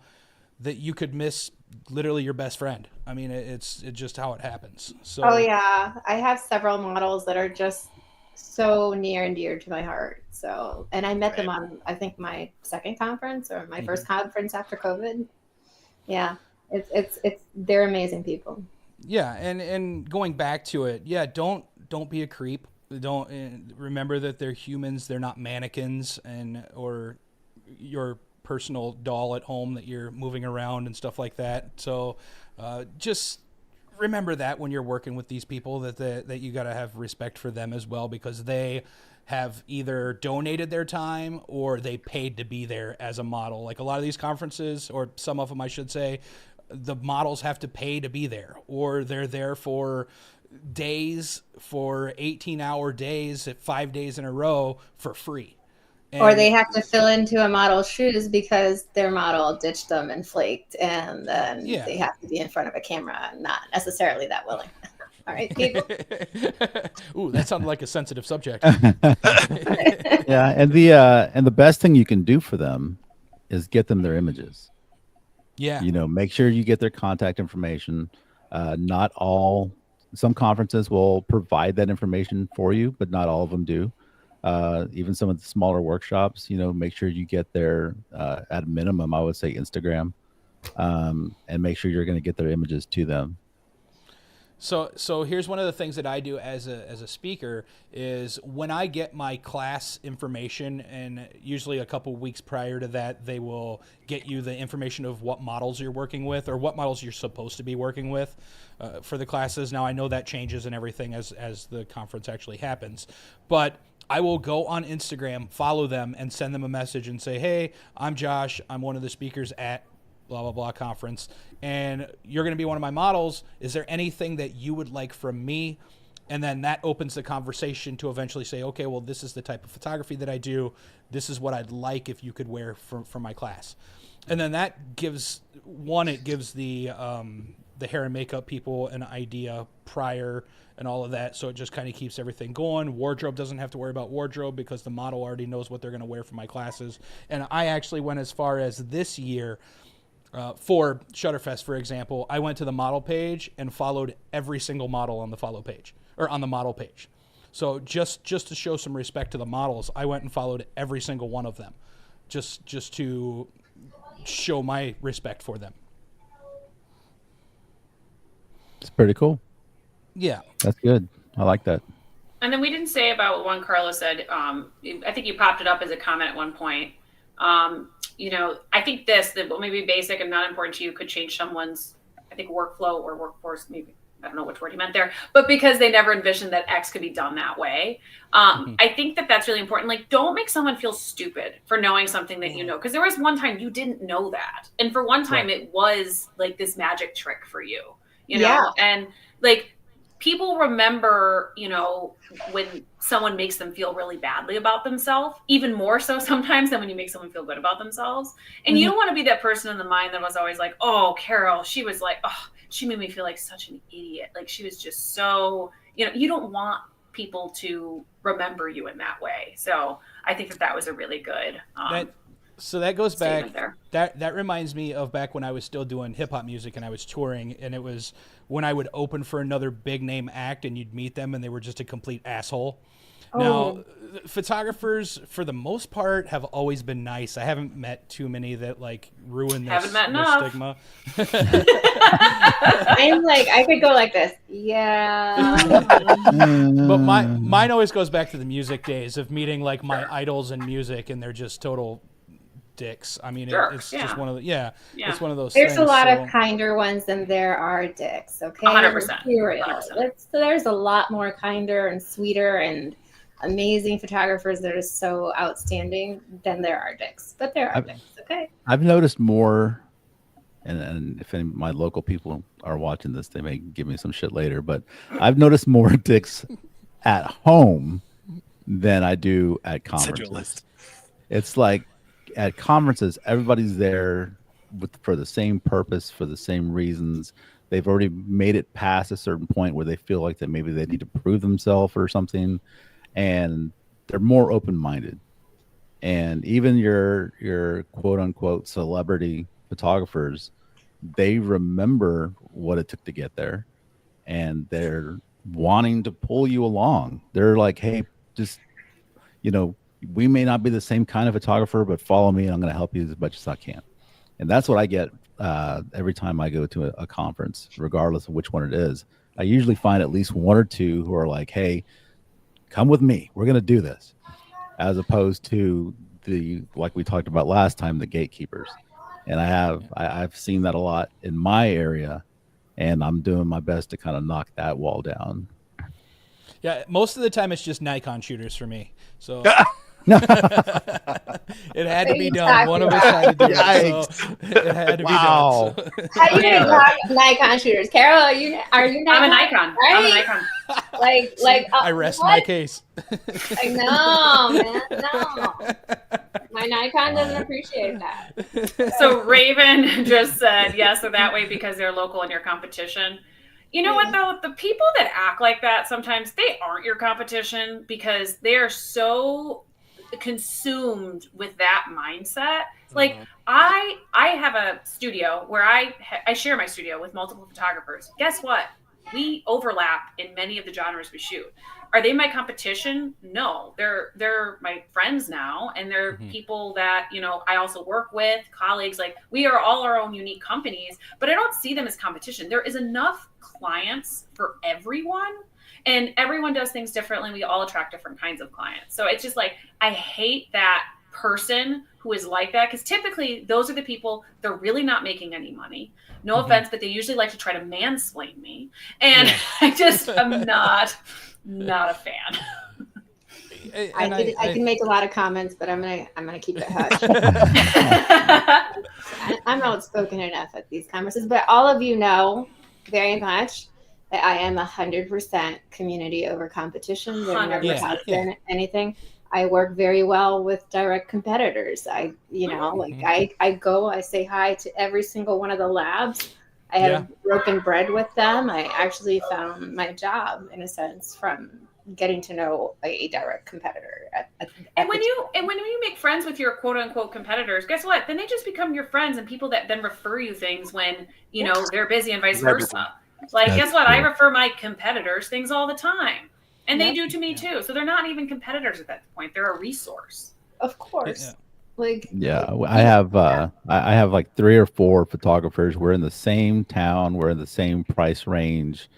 that you could miss literally your best friend. I mean, it's just how it happens. So oh yeah, I have several models that are just so near and dear to my heart. So, and I met them on, I think, my second conference or my first conference after COVID. Yeah, it's they're amazing people. Yeah, and going back to it, yeah, don't be a creep. Don't remember that they're humans. They're not mannequins or your personal doll at home that you're moving around and stuff like that. So just remember that when you're working with these people that you got to have respect for them as well, because they have either donated their time or they paid to be there as a model. Like a lot of these conferences, or some of them I should say, the models have to pay to be there, or they're there for days, for 18-hour days at 5 days in a row for free. Or they have to fill into a model's shoes because their model ditched them and flaked, and then they have to be in front of a camera and not necessarily that willing. All right, people. Ooh, that sounded like a sensitive subject. Yeah, and the best thing you can do for them is get them their images. Yeah. Make sure you get their contact information. Some conferences will provide that information for you, but not all of them do. Even some of the smaller workshops, make sure you get their, at a minimum, I would say Instagram, and make sure you're going to get their images to them. So here's one of the things that I do as a speaker is when I get my class information, and usually a couple weeks prior to that, they will get you the information of what models you're working with or what models you're supposed to be working with for the classes. Now I know that changes and everything as the conference actually happens, but I will go on Instagram, follow them, and send them a message and say, hey, I'm Josh. I'm one of the speakers at blah, blah, blah conference, and you're going to be one of my models. Is there anything that you would like from me? And then that opens the conversation to eventually say, okay, well, this is the type of photography that I do. This is what I'd like if you could wear for my class. And then that gives, it gives the hair and makeup people an idea prior and all of that. So it just kind of keeps everything going. Wardrobe doesn't have to worry about wardrobe because the model already knows what they're going to wear for my classes. And I actually went as far as this year, for Shutterfest, for example, I went to the model page and followed every single model on the follow page or on the model page. So just to show some respect to the models, I went and followed every single one of them, just to show my respect for them. It's pretty cool. Yeah, That's good. I like that. And then we didn't say about what one Carla said. I think you popped it up as a comment at one point. I think that what may be basic and not important to you could change someone's, I think, workflow or workforce, maybe. I don't know which word he meant there, but because they never envisioned that X could be done that way. I think that's really important. Like, don't make someone feel stupid for knowing something that you know, because there was one time you didn't know that. And for one time it was like this magic trick for you, you know, and like, people remember, when someone makes them feel really badly about themselves, even more so sometimes than when you make someone feel good about themselves. And you don't want to be that person in the mind that was always like, oh, Carol, she was like, oh, she made me feel like such an idiot. Like, she was just so, you don't want people to remember you in that way. So I think that was a really good So that goes back, there. that reminds me of back when I was still doing hip hop music and I was touring, and it was when I would open for another big name act and you'd meet them and they were just a complete asshole. Now, photographers, for the most part, have always been nice. I haven't met too many that like ruin this stigma. I'm like, I could go like this. Yeah. But mine always goes back to the music days of meeting like my idols in music, and they're just total dicks. I mean, it's just one of the it's one of those There's things. a lot of kinder ones than there are dicks. Okay, 100%. Be real. There's a lot more kinder and sweeter and amazing photographers that are so outstanding than there are dicks. But there are dicks. Okay. I've noticed more, and if any of my local people are watching this, they may give me some shit later, but I've noticed more dicks at home than I do at conferences. It's like at conferences, everybody's there for the same purpose, for the same reasons. They've already made it past a certain point where they feel like that maybe they need to prove themselves or something, and they're more open-minded. And even your quote unquote celebrity photographers, they remember what it took to get there, and they're wanting to pull you along. They're like, hey, just, we may not be the same kind of photographer, but follow me and I'm going to help you as much as I can. And that's what I get every time I go to a conference, regardless of which one it is. I usually find at least one or two who are like, hey, come with me, we're going to do this, as opposed to like we talked about last time, the gatekeepers. And I've seen that a lot in my area, and I'm doing my best to kind of knock that wall down. Yeah, most of the time it's just Nikon shooters for me. So it had to be done. One of us had to do it. So it had to be done. So. How are you gonna talk Nikon shooters, Carol? Are you Nikon? I'm a Nikon. Right? I'm a Nikon. Like I rest my case. Like, no, man, no. My Nikon doesn't appreciate that. So Raven just said, yeah, so that way because they're local and your competition. You know what, though? The people that act like that, sometimes they aren't your competition because they are so consumed with that mindset. Like, I have a studio where I share my studio with multiple photographers. Guess what? we overlap in many of the genres we shoot. Are they my competition? No, they're my friends now, and they're people that, you know, I also work with, colleagues. Like, we are all our own unique companies, but I don't see them as competition. There is enough clients for everyone, and everyone does things differently. We all attract different kinds of clients. So it's just like, I hate that person who is like that, because typically those are the people, they're really not making any money. No offense, but they usually like to try to mansplain me, and I just am not a fan. I can make a lot of comments, but I'm gonna keep it hush. I'm outspoken enough at these conferences, but all of you know very much that I am 100% community over competition. There never has been anything. I work very well with direct competitors. I say hi to every single one of the labs. I have broken bread with them. I actually found my job, in a sense, from getting to know a direct competitor. And when you make friends with your quote unquote competitors, guess what? Then they just become your friends and people that then refer you things when, you know, they're busy, and vice versa. Like, guess what? I refer my competitors things all the time, and they do to me too. So they're not even competitors at that point. They're a resource. Of course. I have like 3 or 4 photographers. We're in the same town. We're in the same price range.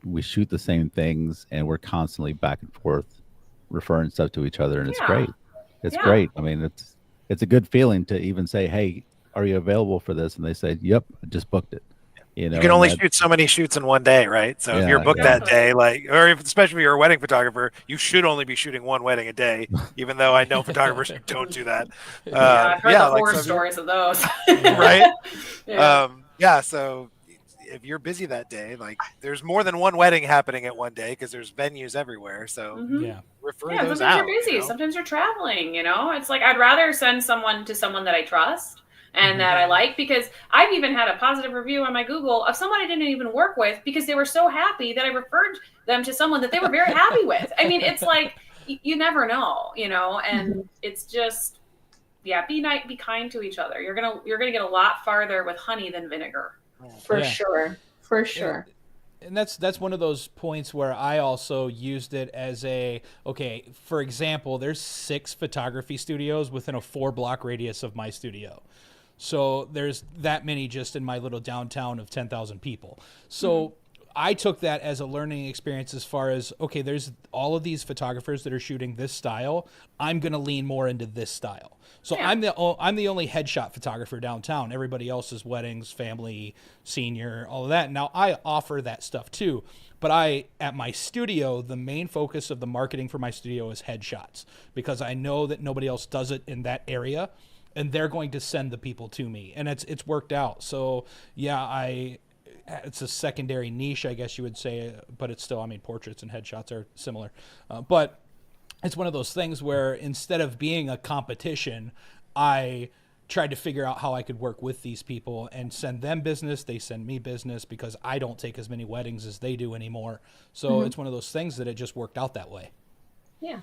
We shoot the same things, and we're constantly back and forth referring stuff to each other, and it's great. It's great. I mean, it's a good feeling to even say, "Hey, are you available for this?" And they say, "Yep, I just booked it." You know, you can only shoot so many shoots in one day, right? So if you're booked that day, especially if you're a wedding photographer, you should only be shooting one wedding a day, even though I know photographers who don't do that. I've heard the horror stories of those. Right? So if you're busy that day, like, there's more than one wedding happening at one day because there's venues everywhere. So refer those sometimes out. You're busy. You know? Sometimes you're traveling, you know? It's like, I'd rather send someone to someone that I trust and that I like, because I've even had a positive review on my Google of someone I didn't even work with because they were so happy that I referred them to someone that they were very happy with. I mean, it's like, you never know, you know, and it's just, be kind to each other. You're gonna get a lot farther with honey than vinegar. For sure. And that's one of those points where I also used it as for example, there's 6 photography studios within a 4-block radius of my studio. So there's that many just in my little downtown of 10,000 people. So I took that as a learning experience as far as, okay, there's all of these photographers that are shooting this style. I'm going to lean more into this style. So I'm the only headshot photographer downtown. Everybody else is weddings, family, senior, all of that. Now I offer that stuff too, but at my studio, the main focus of the marketing for my studio is headshots, because I know that nobody else does it in that area, and they're going to send the people to me, and it's worked out. So it's a secondary niche, I guess you would say, but it's still, I mean, portraits and headshots are similar. But it's one of those things where instead of being a competition, I tried to figure out how I could work with these people and send them business. They send me business because I don't take as many weddings as they do anymore. So it's one of those things that it just worked out that way. Yeah.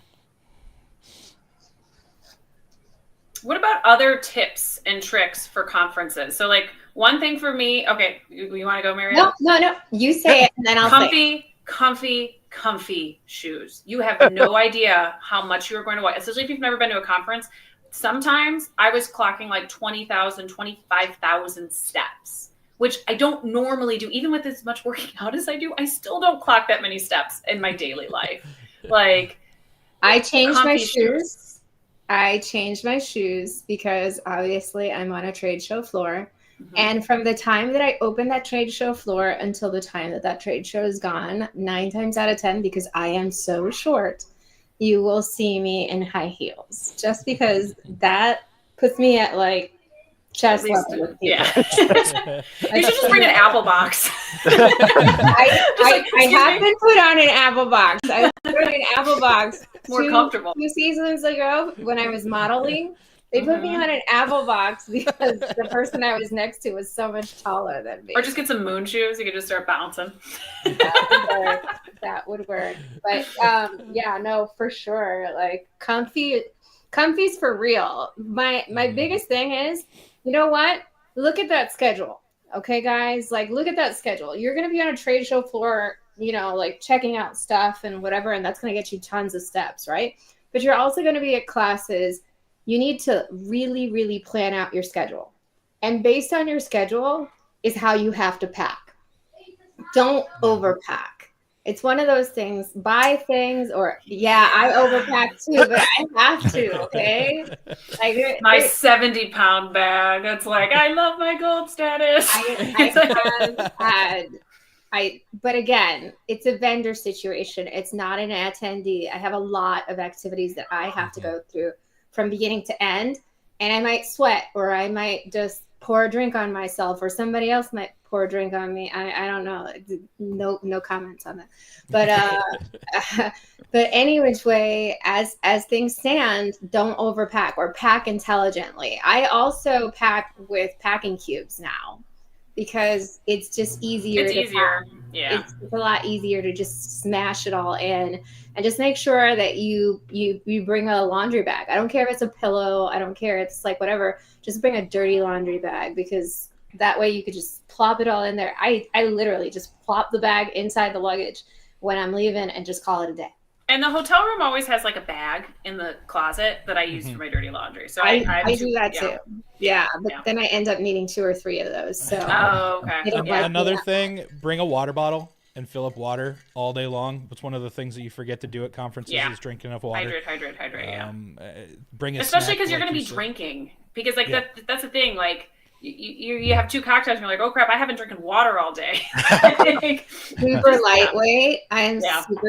What about other tips and tricks for conferences? So, like, one thing for me, okay, you want to go, Marianne? No. You say it, and then I'll say it. Comfy shoes. You have no idea how much you're going to watch, especially if you've never been to a conference. Sometimes I was clocking like 20,000, 25,000 steps, which I don't normally do. Even with as much working out as I do, I still don't clock that many steps in my daily life. Like, I changed my shoes. I changed my shoes because obviously I'm on a trade show floor. And from the time that I open that trade show floor until the time that trade show is gone, 9 times out of 10, because I am so short, you will see me in high heels, just because that puts me at like chest level. Yeah. You should just bring an Apple box. I have been put on an Apple box. I put on an Apple box more comfortable 2 seasons ago when I was modeling. They put me on an Apple box because the person I was next to was so much taller than me. Or just get some moon shoes. You could just start bouncing. That would work. But no, for sure. Like, comfy's for real. My biggest thing is, you know what? Look at that schedule. Okay, guys, like look at that schedule. You're going to be on a trade show floor, like checking out stuff and whatever, and that's going to get you tons of steps, right? But you're also going to be at classes. You need to really, really plan out your schedule. And based on your schedule is how you have to pack. Don't overpack. It's one of those things, buy things, or I overpack too, but I have to, okay? Like my 70-pound bag. That's like, I love my gold status. But again, it's a vendor situation. It's not an attendee. I have a lot of activities that I have to go through from beginning to end, and I might sweat, or I might just pour a drink on myself, or somebody else might pour a drink on me. I don't know. No comments on that. But but any which way, as things stand, don't overpack, or pack intelligently. I also pack with packing cubes now because it's just easier. It's easier. Pack. Yeah. It's a lot easier to just smash it all in, and just make sure that you bring a laundry bag. I don't care if it's a pillow. I don't care. It's like whatever. Just bring a dirty laundry bag, because that way you could just plop it all in there. I literally just plop the bag inside the luggage when I'm leaving and just call it a day. And the hotel room always has like a bag in the closet that I use for my dirty laundry. So I do that too. Yeah, but then I end up needing 2 or 3 of those. So okay. Another thing, bring a water bottle and fill up water all day long. It's one of the things that you forget to do at conferences is drink enough water. Hydrate. Bring a especially because snack, you're going to be drinking. Because that's the thing. Like you have 2 cocktails and you're like, oh crap, I haven't drinking water all day. Super lightweight. I am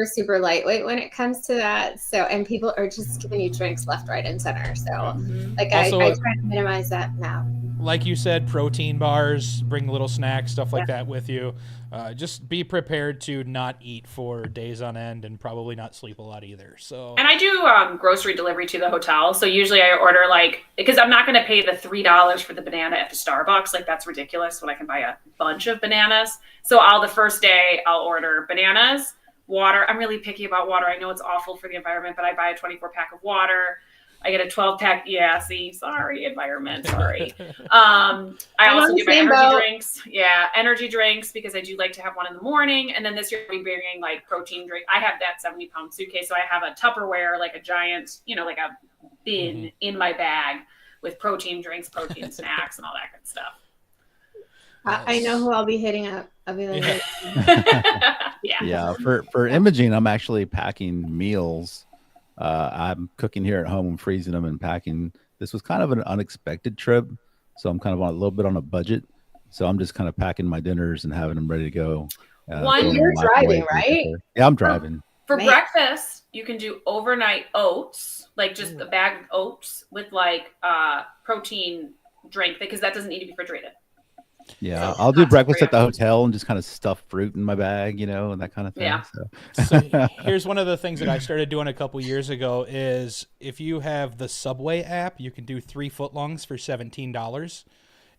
super lightweight when it comes to that. So, and people are just giving you drinks left, right, and center. So also, I try to minimize that now. Like you said, protein bars, bring little snacks, stuff like that with you. Just be prepared to not eat for days on end, and probably not sleep a lot either. So, and I do grocery delivery to the hotel. So usually I order because I'm not going to pay the $3 for the banana at the Starbucks. Like that's ridiculous when I can buy a bunch of bananas. So the first day I'll order bananas, water. I'm really picky about water. I know it's awful for the environment, but I buy a 24-pack of water. I get a 12-pack. Yeah, sorry, environment. Sorry. I also do my energy drinks. Yeah, energy drinks, because I do like to have one in the morning. And then this year I'll be bringing like protein drink. I have that 70-pound suitcase, so I have a Tupperware, like a giant, like a bin in my bag with protein drinks, protein snacks, and all that good stuff. I know who I'll be hitting up. I'll be like, yeah. For imaging, I'm actually packing meals. I'm cooking here at home and freezing them and packing. This was kind of an unexpected trip, so I'm kind of a little bit on a budget. So I'm just kind of packing my dinners and having them ready to go. You're driving, right? Yeah, I'm driving. For breakfast, you can do overnight oats, like just a bag of oats with like protein drink, because that doesn't need to be refrigerated. Yeah, so I'll do breakfast at the hotel and just kind of stuff fruit in my bag, and that kind of thing. Yeah. So here's one of the things that I started doing a couple years ago is if you have the Subway app, you can do 3 footlongs for $17.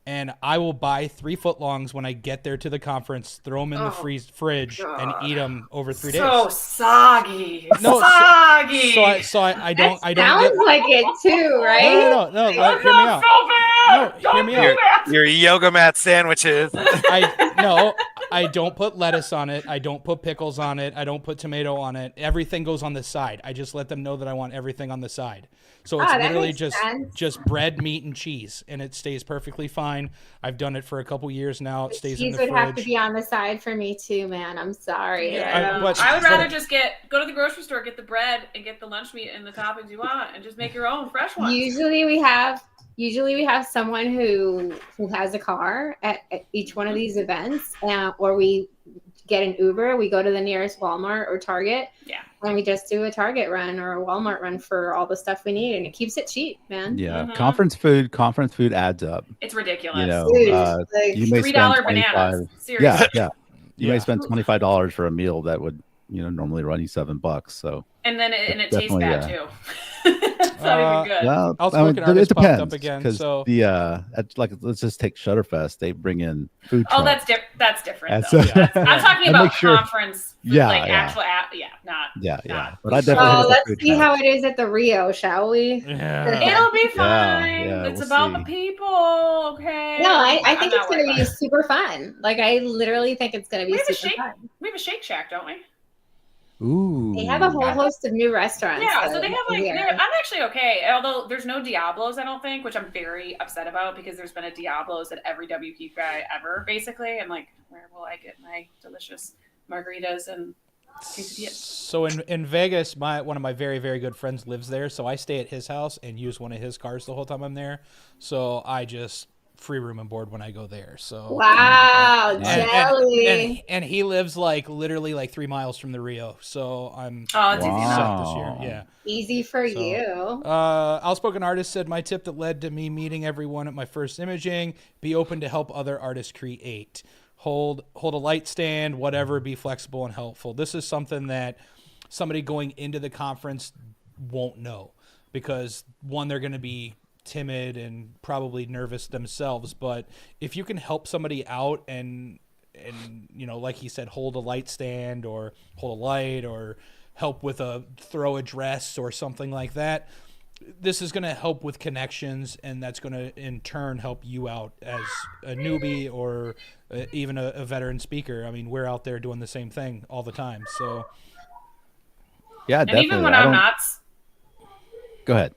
And I will buy 3 footlongs when I get there to the conference, throw them in the fridge, and eat them over 3 days. So soggy. No, soggy. So I don't. Sounds like it too, right? No. Hear me out. No, hear me out. Your yoga mat sandwiches. I don't put lettuce on it. I don't put pickles on it. I don't put tomato on it. Everything goes on the side. I just let them know that I want everything on the side. So it's literally just bread, meat, and cheese, and it stays perfectly fine. I've done it for a couple years now. It stays in the fridge. Cheese would have to be on the side for me too, man. I'm sorry. Yeah, I would rather just go to the grocery store, get the bread, and get the lunch meat and the toppings you want, and just make your own fresh ones. Usually we have someone who has a car at each one of these events, or we get an Uber. We go to the nearest Walmart or Target. Yeah. And we just do a Target run or a Walmart run for all the stuff we need, and it keeps it cheap, man. Yeah, conference food adds up. It's ridiculous. You may $3 spend bananas. Seriously. Yeah. You may spend $25 for a meal that would normally run you $7. So And then it It's tastes definitely, bad too. It's not even good. well, Outspoken Artist it popped depends up again, because so- let's just take Shutterfest. They bring in food Oh, trucks. that's different. And Though. so- I'm talking And about make sure- conference, Yeah, like yeah. actual, not. Yeah. not But I food definitely trucks. hit So the let's food see how trucks. it is at the Rio, shall we? Yeah. It'll be Yeah, fine. yeah, It's we'll about see. the people, okay? No, I I'm think not it's going to worried be about it. super fun. Like, I literally think it's going to We be have a super shake. fun. We have a Shake Shack, don't we? Ooh. They have a whole host of new restaurants. Yeah, so they have here. I'm actually okay. Although there's no Diablos, I don't think, which I'm very upset about because there's been a Diablos at every WP guy ever, basically. I'm like, where will I get my delicious margaritas and quesadillas? So in Vegas, one of my very, very good friends lives there, so I stay at his house and use one of his cars the whole time I'm there. So I just free room and board when I go there. So Wow, And- jelly. and he lives literally 3 miles from the Rio, so I'm Oh, it's easy enough. set this year. Wow. Yeah. Easy for So, you. Outspoken Artist said, my tip that led to me meeting everyone at my first imaging: be open to help other artists create. Hold a light stand, whatever. Be flexible and helpful. This is something that somebody going into the conference won't know because one, they're going to be timid and probably nervous themselves. But if you can help somebody out and like he said, hold a light stand or hold a light or help with throw a dress or something like that, this is going to help with connections, and that's going to in turn help you out as a newbie or even a veteran speaker. I mean, we're out there doing the same thing all the time. So Yeah, And definitely. even when I I'm don't- not, Go ahead.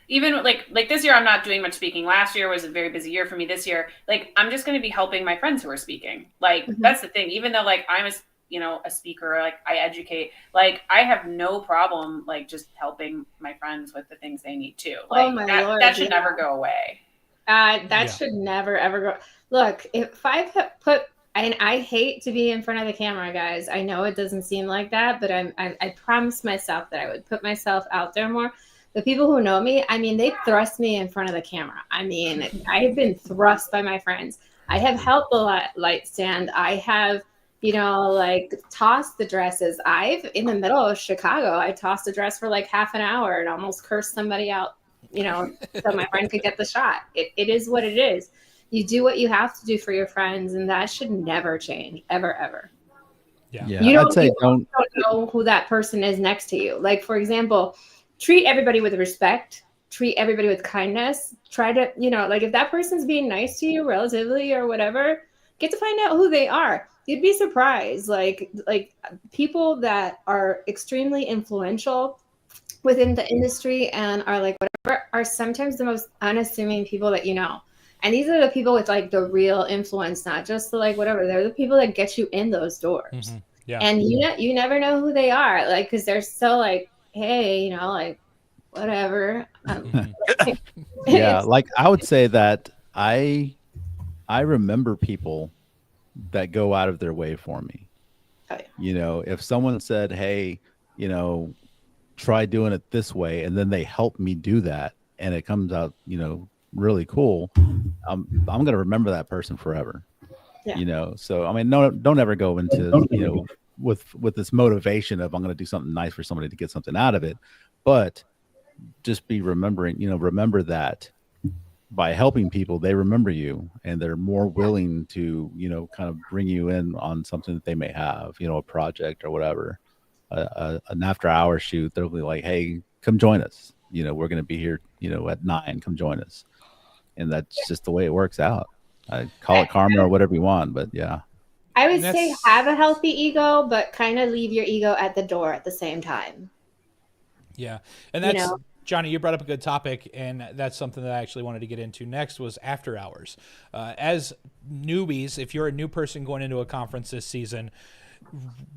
even like this year, I'm not doing much speaking. Last year was a very busy year for me. This year, like I'm just going to be helping my friends who are speaking. Like that's the thing. Even though like I'm a speaker, like I educate, like I have no problem like just helping my friends with the things they need too. Like my that, Lord, that should yeah. never go away. That Yeah. should never ever go. Look, if I put, and I hate to be in front of the camera, guys. I know it doesn't seem like that, but I promised myself that I would put myself out there more. The people who know me, I mean, they thrust me in front of the camera. I mean, I have been thrust by my friends. I have helped the light stand. I have, tossed the dresses. In the middle of Chicago, I tossed a dress for like half an hour and almost cursed somebody out, so my friend could get the shot. It is what it is. You do what you have to do for your friends, and that should never change, ever, ever. yeah. Yeah, You I'd say don't. don't know who that person is next to you. Like, for example, treat everybody with respect, treat everybody with kindness. Try to, if that person's being nice to you relatively or whatever, get to find out who they are. You'd be surprised. Like people that are extremely influential within the industry and are like whatever are sometimes the most unassuming people that you know. And these are the people with like the real influence, not just the like whatever. They're the people that get you in those doors. Mhm. Yeah. And you never know who they are, like, because they're so like, hey, like whatever. Yeah, like I would say that I remember people that go out of their way for me. Oh, yeah. If someone said, hey, try doing it this way, and then they help me do that and it comes out, really cool, I'm going to remember that person forever. Yeah. So I mean, don't ever go into, with this motivation of I'm going to do something nice for somebody to get something out of it, but just be remember that by helping people, they remember you and they're more willing to, kind of bring you in on something that they may have, a project or whatever, an after hour shoot. They'll be like, hey, come join us. We're going to be here, at 9, come join us. And that's just the way it works out. I call it karma or whatever you want, but yeah. I would And say that's- have a healthy ego, but kind of leave your ego at the door at the same time. Yeah. And You that's, know? Johnny, you brought up a good topic, and that's something that I actually wanted to get into next was after hours. As newbies, if you're a new person going into a conference this season,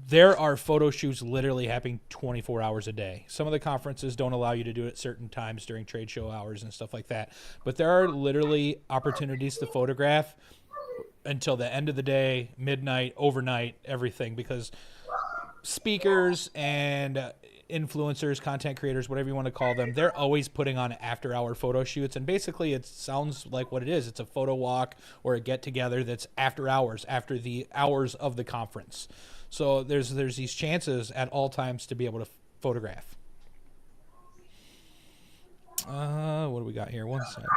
there are photo shoots literally happening 24 hours a day. Some of the conferences don't allow you to do it at certain times during trade show hours and stuff like that. But there are literally opportunities to photograph until the end of the day, midnight, overnight, everything, because speakers and influencers, content creators, whatever you want to call them, they're always putting on after hour photo shoots. And basically it sounds like what it is. It's a photo walk or a get together that's after hours, after the hours of the conference. So there's these chances at all times to be able to photograph. What do we got here? One second.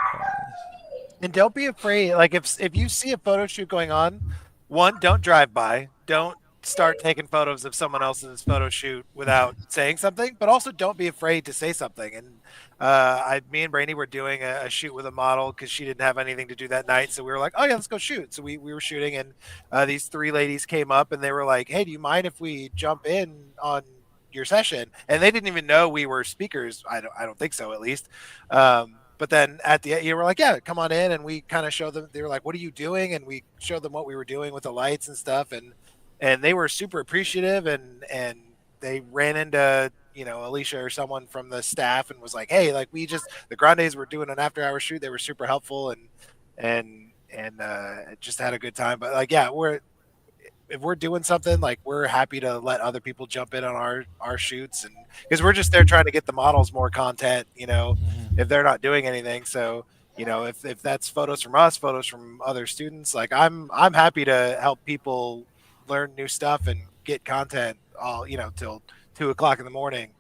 And don't be afraid. Like if you see a photo shoot going on, one, don't drive by. Don't start taking photos of someone else's photo shoot without saying something. But also don't be afraid to say something. And me and Brandy were doing a shoot with a model because she didn't have anything to do that night. So we were like, oh yeah, let's go shoot. So we were shooting, and these three ladies came up and they were like, hey, do you mind if we jump in on your session? And they didn't even know we were speakers. I don't think so, at least. But then at the end, you were like, yeah, come on in. And we kind of showed them, they were like, what are you doing? And we showed them what we were doing with the lights and stuff. And they were super appreciative. And they ran into, Alicia or someone from the staff and was like, hey, like the Grandes were doing an after hour shoot. They were super helpful and just had a good time. But like, yeah, if we're doing something, like, we're happy to let other people jump in on our shoots, and because we're just there trying to get the models more content, if they're not doing anything. So, if that's photos from us, photos from other students, like I'm happy to help people learn new stuff and get content all, till 2:00 in the morning,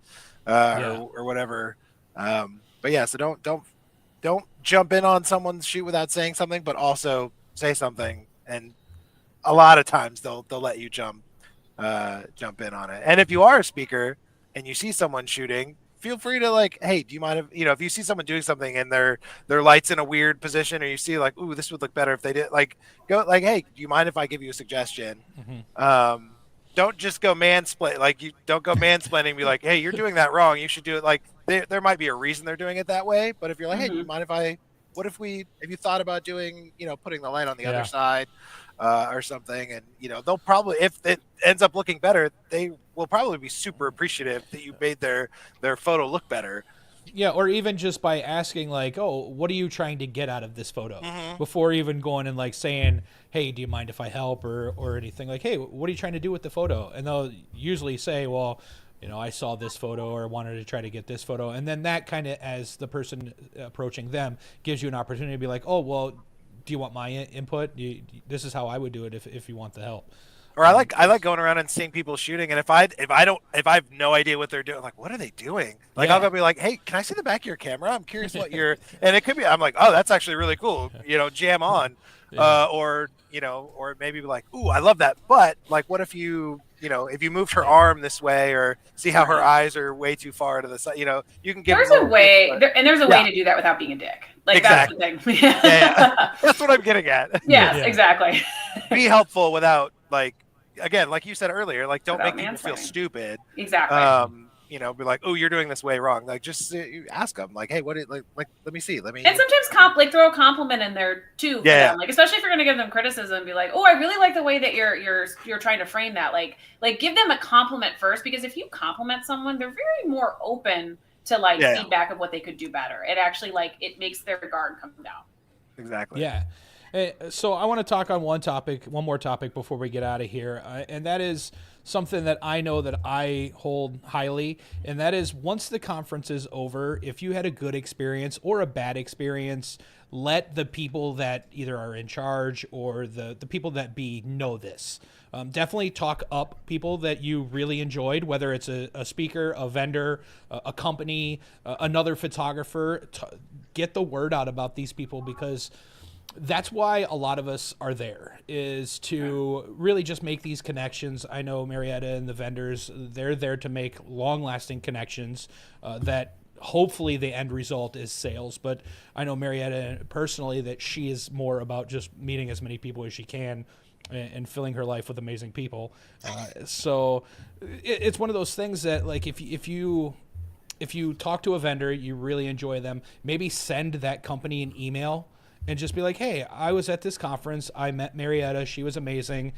or whatever. But yeah, so don't jump in on someone's shoot without saying something, but also say something. And a lot of times they'll let you jump in on it. And if you are a speaker and you see someone shooting, feel free to like, hey, do you mind if you see someone doing something and their light's in a weird position, or you see like, ooh, this would look better if they did, like, go like, hey, do you mind if I give you a suggestion? Don't just go mansplain, like, you don't go mansplaining and be like, hey, you're doing that wrong, you should do it. Like, there might be a reason they're doing it that way, but if you're like, hey, do you mind if you thought about doing, putting the light on the other side, or something, and they'll probably, if it ends up looking better, they will probably be super appreciative that you made their photo look better. Yeah, or even just by asking like, oh, what are you trying to get out of this photo, before even going and like saying, hey, do you mind if I help, or anything, like, hey, what are you trying to do with the photo? And they'll usually say, well, I saw this photo or wanted to try to get this photo, and then that kind of, as the person approaching them, gives you an opportunity to be like, oh, well, do you want my input? This is how I would do it if you want the help. Or I like going around and seeing people shooting, and if I have no idea what they're doing, like, what are they doing? Like, I'll go be like, hey, can I see the back of your camera? I'm curious what you're, and it could be, I'm like, oh, that's actually really cool. Jam on, or maybe be like, ooh, I love that. But like, what if if you moved her arm this way, or see how her eyes are way too far to the side, you can give. There's a way, there's a way to do that without being a dick. Like, exactly. That's the thing. Yeah. That's what I'm getting at. Yes, exactly. Be helpful without, like, again, like you said earlier, like, don't Without make people feel stupid. Exactly. Be like, oh, you're doing this way wrong. Like, just ask them, like, hey, what? Like, let me see. And sometimes throw a compliment in there too. For them. Like, especially if you're going to give them criticism, be like, oh, I really like the way that you're trying to frame that. Like give them a compliment first, because if you compliment someone, they're very more open to feedback of what they could do better. It actually, like, it makes their guard come down. Exactly. Yeah. So I want to talk on one more topic before we get out of here, and that is something that I know that I hold highly, and that is, once the conference is over, if you had a good experience or a bad experience, let the people that either are in charge or the people that know this. Definitely talk up people that you really enjoyed, whether it's a speaker, a vendor, a company, another photographer. Get the word out about these people, because that's why a lot of us are there, is to really just make these connections. I know Marietta and the vendors, they're there to make long-lasting connections that hopefully the end result is sales. But I know Marietta personally, that she is more about just meeting as many people as she can and filling her life with amazing people. So it's one of those things that, like, if you talk to a vendor, you really enjoy them, maybe send that company an email and just be like, hey, I was at this conference. I met Marietta. She was amazing.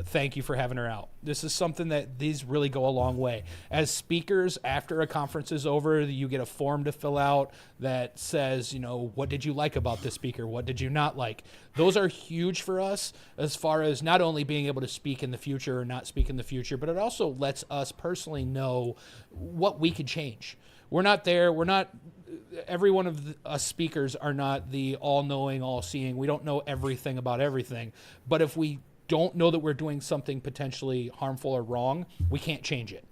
Thank you for having her out. This is something that these really go a long way. As speakers, after a conference is over, you get a form to fill out that says, what did you like about this speaker? What did you not like? Those are huge for us, as far as not only being able to speak in the future or not speak in the future, but it also lets us personally know what we could change. We're not there. Every one of us speakers are not the all-knowing, all-seeing. We don't know everything about everything. But if we don't know that we're doing something potentially harmful or wrong, we can't change it.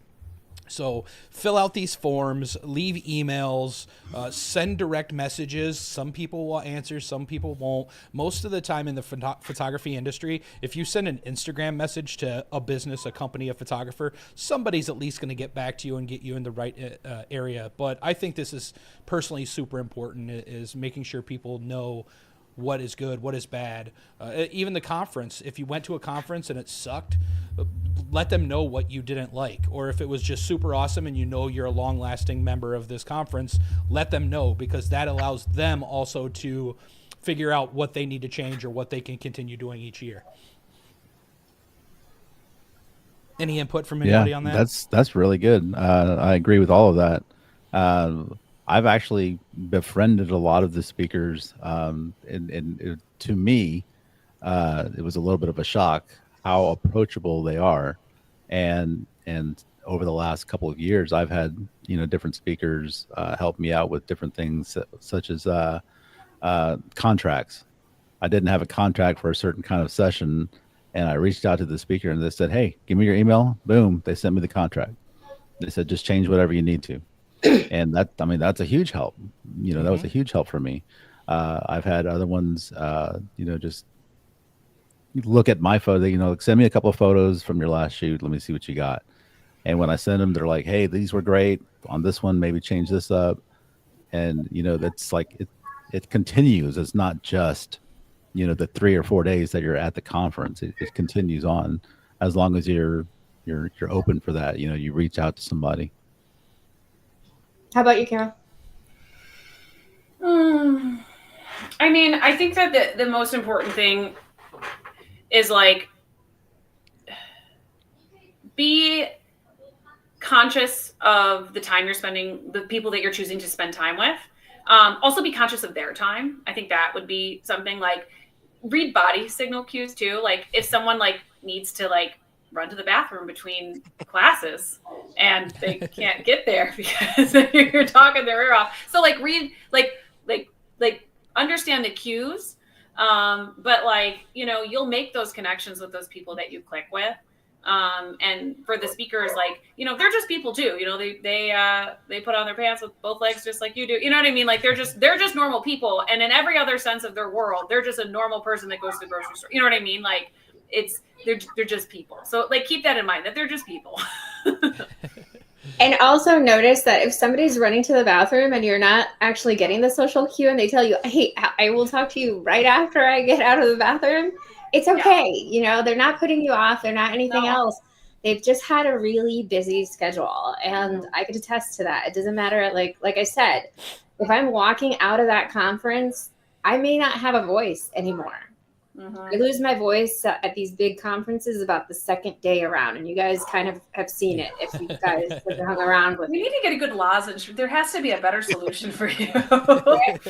So fill out these forms, leave emails, send direct messages. Some people will answer, some people won't. Most of the time in the photography industry, if you send an Instagram message to a business, a company, a photographer, somebody's at least going to get back to you and get you in the right area. But I think this is personally super important, is making sure people know what is good, what is bad. Even the conference, if you went to a conference and it sucked, let them know what you didn't like. Or if it was just super awesome and you know you're a long-lasting member of this conference, let them know, because that allows them also to figure out what they need to change or what they can continue doing each year. Any input from anybody on that? That's really good. I agree with all of that. I've actually befriended a lot of the speakers, and to me, it was a little bit of a shock how approachable they are, and over the last couple of years, I've had different speakers help me out with different things, such as contracts. I didn't have a contract for a certain kind of session, and I reached out to the speaker and they said, "Hey, give me your email." Boom, they sent me the contract. They said, "Just change whatever you need to." And that's a huge help. That was a huge help for me. I've had other ones, just look at my photo, send me a couple of photos from your last shoot. Let me see what you got. And when I send them, they're like, "Hey, these were great. On this one, maybe change this up." And, that's like, it continues. It's not just, the 3 or 4 days that you're at the conference. It continues on as long as you're open for that. You reach out to somebody. How about you, Carol? I mean, I think that the most important thing is like, be conscious of the time you're spending, the people that you're choosing to spend time with. Also be conscious of their time. I think that would be something. Like, read body signal cues too. Like, if someone like needs to like run to the bathroom between classes and they can't get there because you're talking their ear off. So like read, like understand the cues. But like, you'll make those connections with those people that you click with. And for the speakers, like, they're just people too. They put on their pants with both legs just like you do. You know what I mean? Like, they're just normal people. And in every other sense of their world, they're just a normal person that goes to the grocery store. You know what I mean? Like, they're just people. So like, keep that in mind, that they're just people. And also notice that if somebody's running to the bathroom and you're not actually getting the social cue and they tell you, "Hey, I will talk to you right after I get out of the bathroom," it's okay. Yeah. They're not putting you off. They're not anything else. They've just had a really busy schedule. And I could attest to that. It doesn't matter. Like I said, if I'm walking out of that conference, I may not have a voice anymore. I lose my voice at these big conferences about the second day around, and you guys kind of have seen it if you guys have hung around with me. We need to get a good lozenge. There has to be a better solution for you.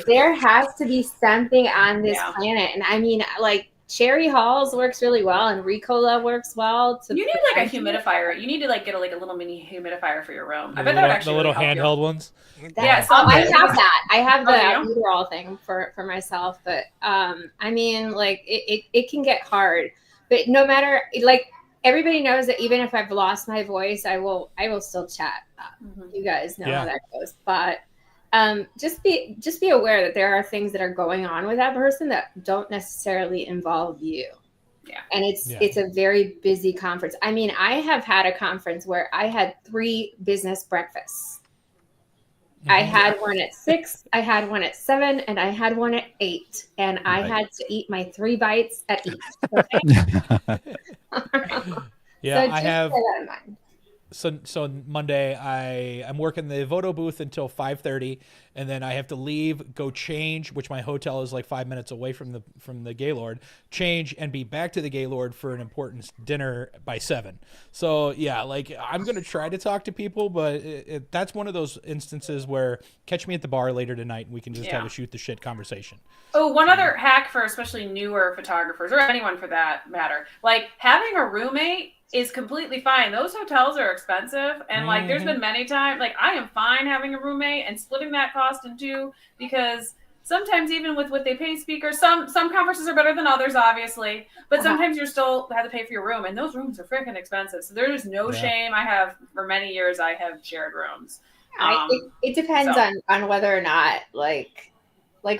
There has to be something on this planet. And I mean, like, Cherry Halls works really well, and Ricola works well. You need like a humidifier. You need to like get a little mini humidifier for your room. I bet that would actually the little really handheld ones. Yeah, I have that. I have the albuterol thing for myself, but I mean, like, it can get hard. But no matter, like, everybody knows that even if I've lost my voice, I will still chat. You guys know how that goes, but. Just be aware that there are things that are going on with that person that don't necessarily involve you. Yeah. And it's a very busy conference. I mean, I have had a conference where I had 3 business breakfasts. I had one at 6, I had one at 7, and I had one at 8. And I had to eat my 3 bites at each. Okay? Yeah, so I have. Bear that in mind. So Monday I'm working the Voto booth until 5:30, and then I have to leave, go change, which my hotel is like 5 minutes away from the Gaylord, change and be back to the Gaylord for an important dinner by 7. So yeah, like, I'm gonna try to talk to people, but that's one of those instances where catch me at the bar later tonight and we can just have a shoot the shit conversation. Oh, one other hack for especially newer photographers, or anyone for that matter, like, having a roommate is completely fine. Those hotels are expensive, and like, there's been many times, like, I am fine having a roommate and splitting that cost in 2, because sometimes even with what they pay speakers, some conferences are better than others, obviously, but sometimes you're still have to pay for your room, and those rooms are freaking expensive. So there's no shame. I have for many years I have shared rooms. It depends on whether or not like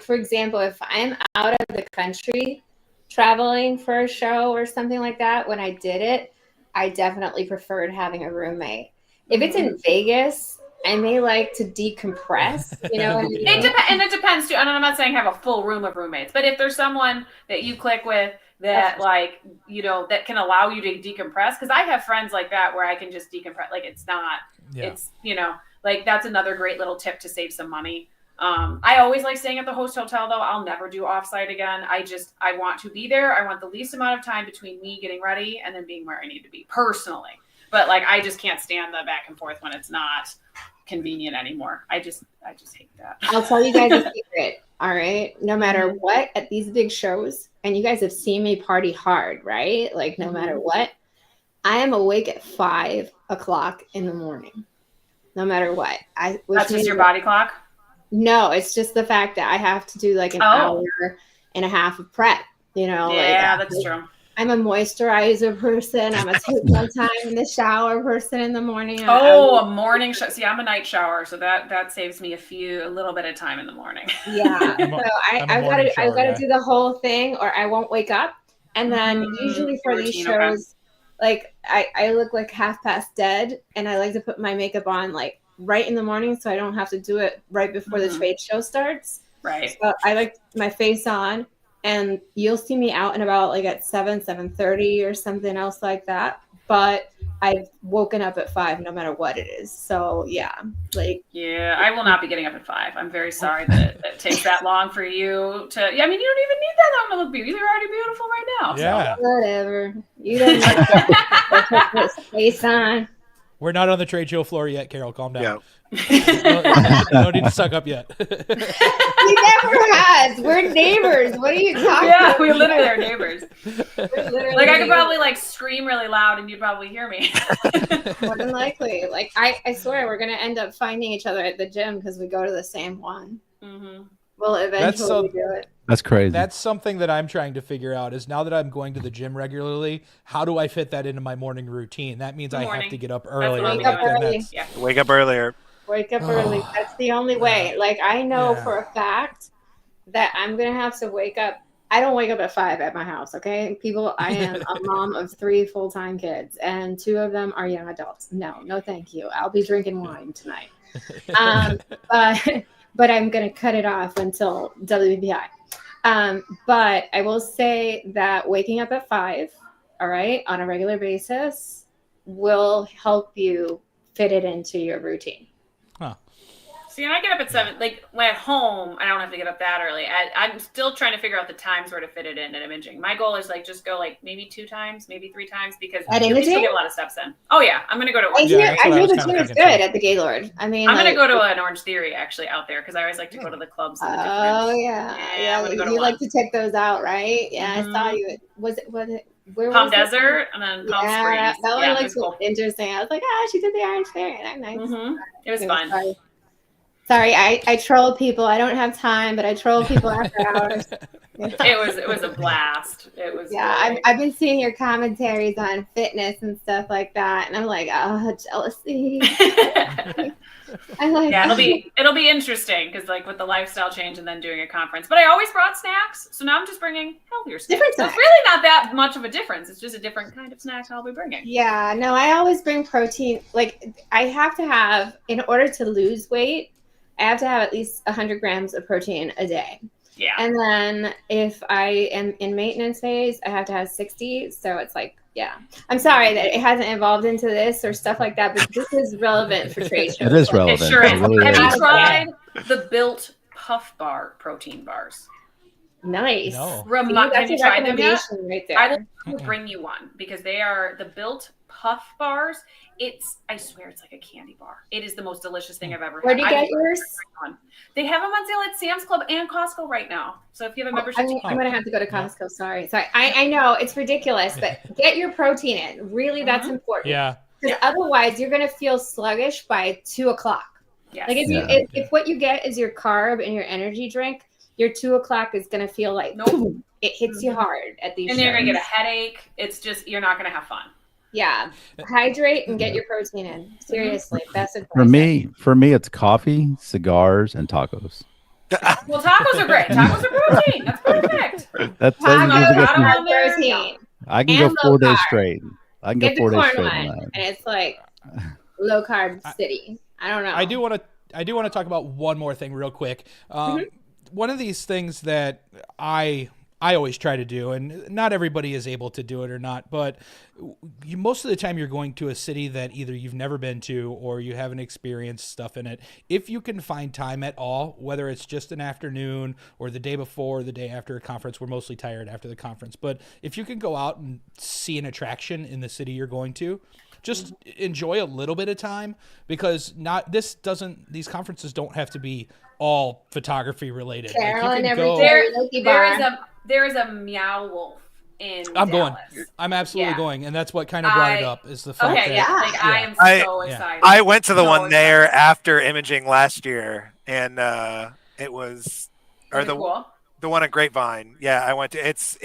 for example, if I'm out of the country traveling for a show or something like that, when I did it, I definitely preferred having a roommate. If it's in Vegas, I may like to decompress, you know what I mean? It depends too. And I'm not saying have a full room of roommates, but if there's someone that you click with that like, you know, that can allow you to decompress, because I have friends like that where I can just decompress. Like it's not, it's, you know, like that's another great little tip to save some money. I always like staying at the host hotel though. I'll never do offsite again. I want to be there. I want the least amount of time between me getting ready and then being where I need to be personally. But like, I just can't stand the back and forth when it's not convenient anymore. I just hate that. I'll tell you guys a secret. All right. No matter what, at these big shows, and you guys have seen me party hard, right? Like no matter what, I am awake at 5 o'clock in the morning. No matter what. That's just your body clock? No, it's just the fact that I have to do like an hour and a half of prep, you know? Yeah, like, that's true. I'm a moisturizer person. I'm a take my time in the shower person in the morning. A morning shower. See, I'm a night shower, so that saves me a little bit of time in the morning. Yeah. So I've got to do the whole thing or I won't wake up. And then usually for these shows, like I look like half past dead and I like to put my makeup on like right in the morning so I don't have to do it right before the trade show starts. Right. So I like my face on. And you'll see me out and about like at 7:30 or something else like that. But I've woken up at 5 no matter what it is. So yeah, like I will not be getting up at 5. I'm very sorry that it takes that long for you to. Yeah, I mean, you don't even need that long to look beautiful. You're already beautiful right now. Yeah. So. Whatever. You don't need to put face on. We're not on the trade show floor yet, Carol. Calm down. Yeah. No need to suck up yet. He never has. We're neighbors. What are you talking about? Yeah, we literally are neighbors. Literally Like I could probably like scream really loud and you'd probably hear me. more than likely. Like I swear we're gonna end up finding each other at the gym because we go to the same one. We'll eventually do it. That's crazy. That's something that I'm trying to figure out is now that I'm going to the gym regularly, how do I fit that into my morning routine? That means I have to get up early. Wake up early. Wake up earlier. Wake up early. That's the only way. Like I know for a fact that I'm gonna have to wake up. I don't wake up at 5 at my house, okay? People, I am a mom of 3 full-time kids, and 2 of them are young adults. No, thank you. I'll be drinking wine tonight. But I'm gonna cut it off until WBPI. But I will say that waking up at 5, all right, on a regular basis will help you fit it into your routine. See, and I get up at 7. Like when at home, I don't have to get up that early. I'm still trying to figure out the times where to fit it in at imaging. My goal is like just go like maybe 2 times, maybe 3 times because at you imaging still get a lot of steps in. Oh yeah, I'm gonna go to. I hear the gym is good at the Gaylord. I mean, I'm gonna go to an Orange Theory actually out there because I always like to go to the clubs. And the yeah. You like to check those out, right? Yeah, I saw you. Was it? Where Palm was Desert and then Palm Springs. That one looks interesting. I was like, she did the Orange Theory. That's nice. It was fun. Sorry, I troll people. I don't have time, but I troll people after hours. It was a blast. It was. Yeah, really... I've been seeing your commentaries on fitness and stuff like that, and I'm like, oh, jealousy. It'll be interesting because like with the lifestyle change and then doing a conference. But I always brought snacks, so now I'm just bringing healthier snacks. Different so snacks. It's really not that much of a difference. It's just a different kind of snack I'll be bringing. Yeah, no, I always bring protein. Like I have to have, in order to lose weight, I have to have at least 100 grams of protein a day. Yeah. And then if I am in maintenance phase, I have to have 60. So it's like, yeah. I'm sorry that it hasn't evolved into this or stuff like that, but this is relevant for trade shows. It is relevant. It sure is. Really Have is. you tried the Built Puff Bar protein bars? Nice. No. Have you tried them yet? Right there. I will bring you one because they are the Built Puff Bars. I swear it's like a candy bar. It is the most delicious thing I've ever had. Where do you get yours? They have them on sale at Sam's Club and Costco right now. So if you have a membership, I'm going to have to go to Costco. Sorry. I know it's ridiculous, but get your protein in. Really, that's important. Yeah. Because otherwise you're going to feel sluggish by 2 o'clock. Yes. Like if what you get is your carb and your energy drink, your 2 o'clock is gonna feel like Nope. boom, it hits you hard at these And you're gonna shows. get a headache. It's just you're not gonna have fun. Yeah, hydrate and get your protein in. Seriously, best advice. For me, it's coffee, cigars, and tacos. Well, tacos are great. Tacos are protein. That's perfect. That Tacos usually gets are me. on there. protein. I can and go 4 low days carb. straight. I can go Get the 4 days corn straight one, on that. and it's like low carb city. I don't know. I do want to talk about one more thing real quick. One of these things that I always try to do, and not everybody is able to do it or not, but most of the time you're going to a city that either you've never been to or you haven't experienced stuff in it. If you can find time at all, whether it's just an afternoon or the day before or the day after a conference, we're mostly tired after the conference, but if you can go out and see an attraction in the city you're going to, just enjoy a little bit of time, because these conferences don't have to be all photography related. Carol and go. everything. There is a Meow Wolf in I'm Dallas. going. I'm absolutely Yeah. going, and that's what kind of brought it up is the fact Okay, that yeah. Like I am so Yeah. excited. I went to the So one there excited. after Imaging last year, and it was, Is or it cool? the one at Grapevine. Yeah, I went to. It's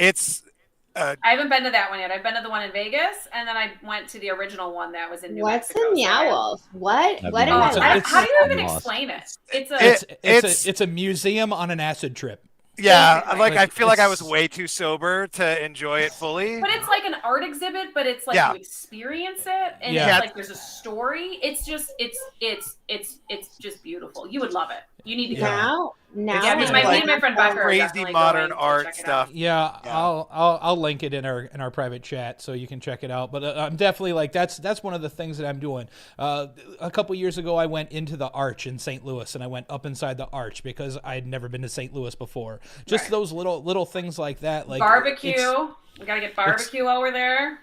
I haven't been to that one yet. I've been to the one in Vegas, and then I went to the original one that was in New What's Mexico. a Meow Wolf? What? I've What never am I been. like? How do you even Lost. explain it? It's a it's a museum on an acid trip. yeah. Basically. Like I feel like I was It's- way too sober to enjoy it fully. but it's like an art exhibit, but it's like Yeah. you experience it, and Yeah. it's like there's a story. It's just it's just beautiful. You would love it. You need to go. Now, It's Yeah, just me like and my friend Becker are crazy definitely modern going to art check it stuff. out. Yeah, Yeah. I'll link it in our private chat so you can check it out. But I'm definitely like that's one of the things that I'm doing. A couple years ago, I went into the Arch in St. Louis, and I went up inside the Arch because I had never been to St. Louis before. Just Right. those little things like that, like Barbecue. it's- We gotta get barbecue while we're there.